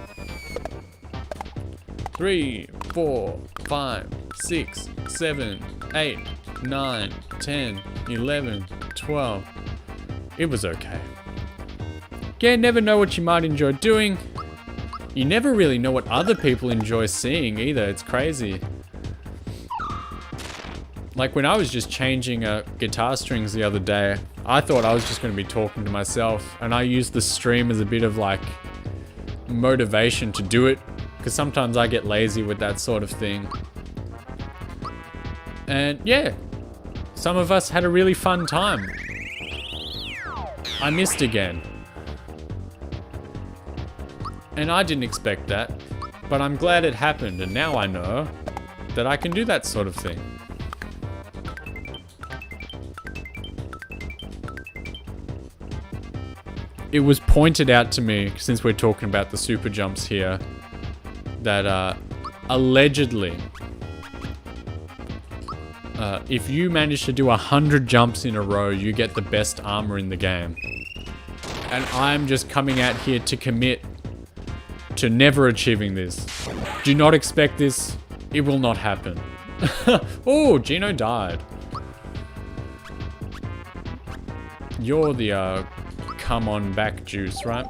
3, 4, 5, 6, 7, 8, 9, 10, 11, 12. It was okay. Yeah, never know what you might enjoy doing. You never really know what other people enjoy seeing either. It's crazy. Like when I was just changing guitar strings the other day, I thought I was just going to be talking to myself, and I used the stream as a bit of like motivation to do it, because sometimes I get lazy with that sort of thing. And yeah, some of us had a really fun time. I missed again. And I didn't expect that, but I'm glad it happened, and now I know that I can do that sort of thing. It was pointed out to me, since we're talking about the super jumps here, that allegedly, if you manage to do 100 jumps in a row, you get the best armor in the game. And I'm just coming out here to commit to never achieving this. Do not expect this. It will not happen. Oh, Gino died. You're the come on back juice, right?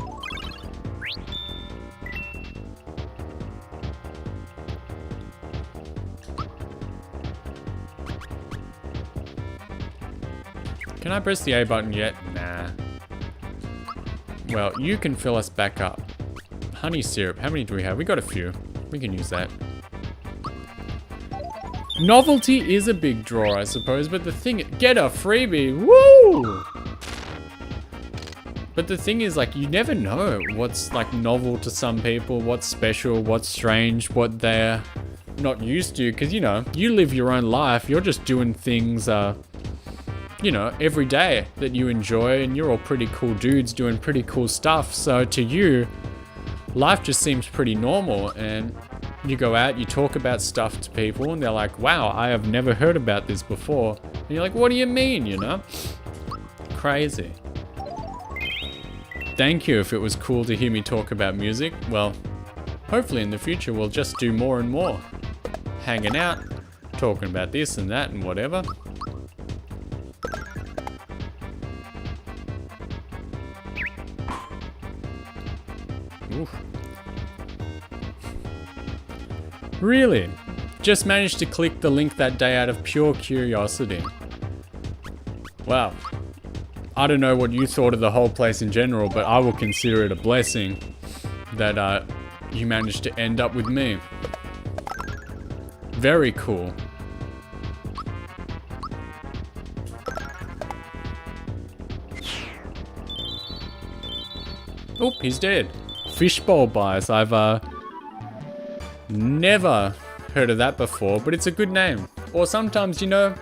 Can I press the A button yet? Nah. Well, you can fill us back up. Honey syrup, how many do we have? We got a few. We can use that. Novelty is a big draw, I suppose, but the thing... Get a freebie! Woo! But the thing is, like, you never know what's, like, novel to some people, what's special, what's strange, what they're not used to. Because, you know, you live your own life. You're just doing things, you know, every day that you enjoy. And you're all pretty cool dudes doing pretty cool stuff. So to you, life just seems pretty normal. And you go out, you talk about stuff to people, and they're like, wow, I have never heard about this before. And you're like, what do you mean, you know? Crazy. Thank you if it was cool to hear me talk about music. Well, hopefully in the future we'll just do more and more. Hanging out, talking about this and that and whatever. Oof. Really? Just managed to click the link that day out of pure curiosity. Wow. I don't know what you thought of the whole place in general, but I will consider it a blessing that you managed to end up with me. Very cool. Oh, he's dead. Fishbowl bias. I've never heard of that before, but it's a good name. Or sometimes, you know,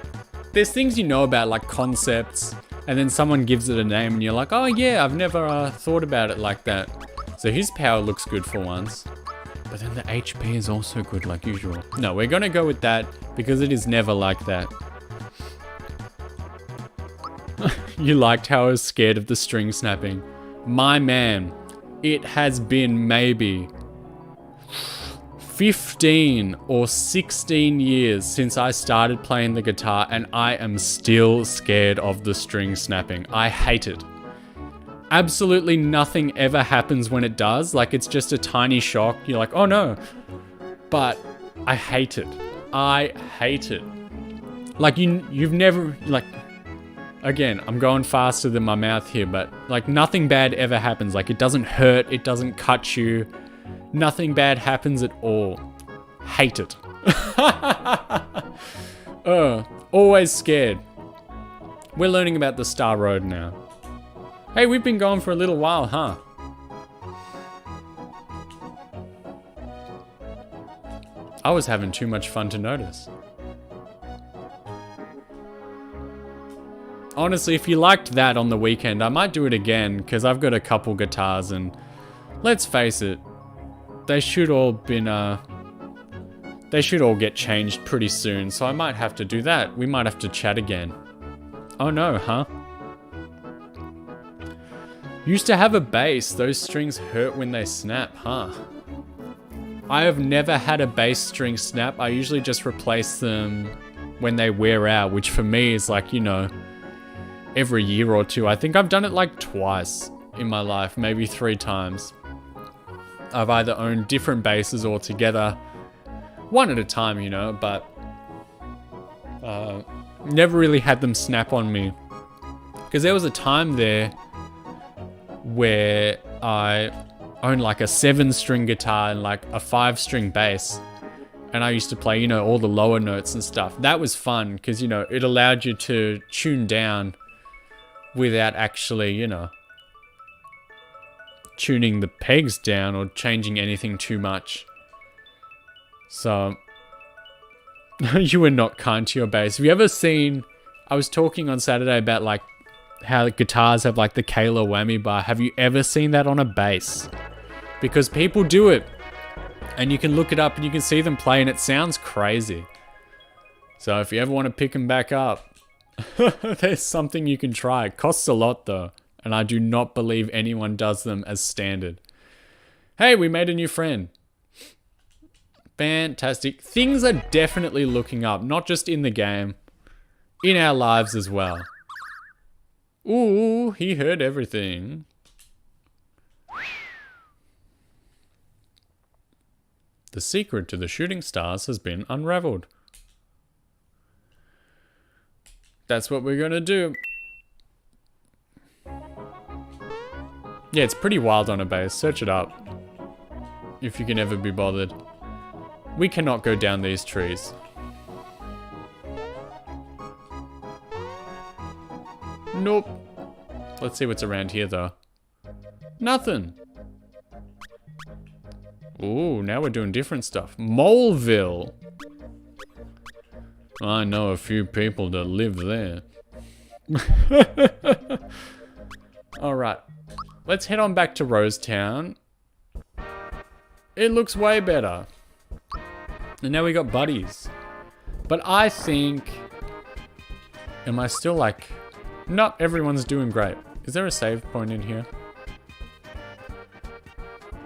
there's things you know about, like concepts, and then someone gives it a name and you're like, oh yeah, I've never thought about it like that. So his power looks good for once. But then the HP is also good like usual. No, we're gonna go with that because it is never like that. You liked how I was scared of the string snapping. My man, it has been maybe 15 or 16 years since I started playing the guitar, and I am still scared of the string snapping. I hate it. Absolutely nothing ever happens when it does. Like, it's just a tiny shock. You're like, oh no. But I hate it. I hate it. Like, you've never, like, again, I'm going faster than my mouth here, but like nothing bad ever happens. Like, it doesn't hurt, it doesn't cut you. Nothing bad happens at all. Hate it. Always scared. We're learning about the Star Road now. Hey, we've been going for a little while, huh? I was having too much fun to notice. Honestly, if you liked that on the weekend, I might do it again, because I've got a couple guitars, and let's face it, they should all get changed pretty soon, so I might have to do that. We might have to chat again. Oh no, huh? Used to have a bass. Those strings hurt when they snap, huh? I have never had a bass string snap. I usually just replace them when they wear out, which for me is like, you know, every year or two. I think I've done it like twice in my life, maybe 3 times. I've either owned different basses altogether, one at a time, you know, but never really had them snap on me. Because there was a time there where I owned like a 7-string guitar and like a 5-string bass. And I used to play, you know, all the lower notes and stuff. That was fun because, you know, it allowed you to tune down without actually, you know, tuning the pegs down or changing anything too much. So, you were not kind to your bass. Have you ever seen, I was talking on Saturday about like how guitars have like the Kayla whammy bar. Have you ever seen that on a bass? Because people do it. And you can look it up and you can see them play and it sounds crazy. So if you ever want to pick them back up, there's something you can try. It costs a lot though. And I do not believe anyone does them as standard. Hey, we made a new friend. Fantastic. Things are definitely looking up, not just in the game, in our lives as well. Ooh, he heard everything. The secret to the shooting stars has been unraveled. That's what we're gonna do. Yeah, it's pretty wild on a base. Search it up. If you can ever be bothered. We cannot go down these trees. Nope. Let's see what's around here though. Nothing. Ooh, now we're doing different stuff. Moleville. I know a few people that live there. Alright. Let's head on back to Rosetown. It looks way better. And now we got buddies. But I think... Am I still like... Nope, everyone's doing great. Is there a save point in here?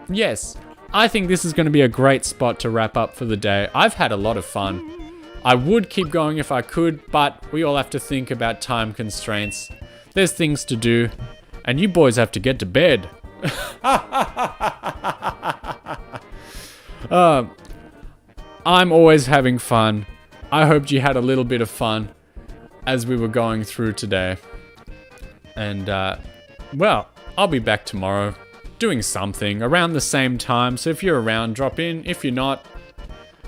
Yes. I think this is going to be a great spot to wrap up for the day. I've had a lot of fun. I would keep going if I could, but we all have to think about time constraints. There's things to do, and you boys have to get to bed. I'm always having fun. I hoped you had a little bit of fun as we were going through today. And, well, I'll be back tomorrow doing something around the same time. So if you're around, drop in. If you're not,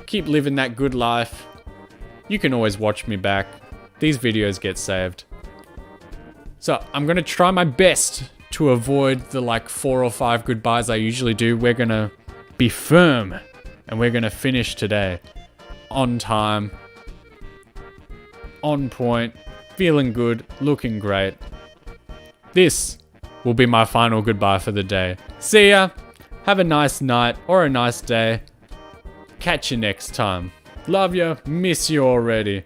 keep living that good life. You can always watch me back. These videos get saved. So I'm going to try my best to avoid the like 4 or 5 goodbyes I usually do. We're going to be firm and we're going to finish today on time, on point, feeling good, looking great. This will be my final goodbye for the day. See ya. Have a nice night or a nice day. Catch you next time. Love you. Miss you already.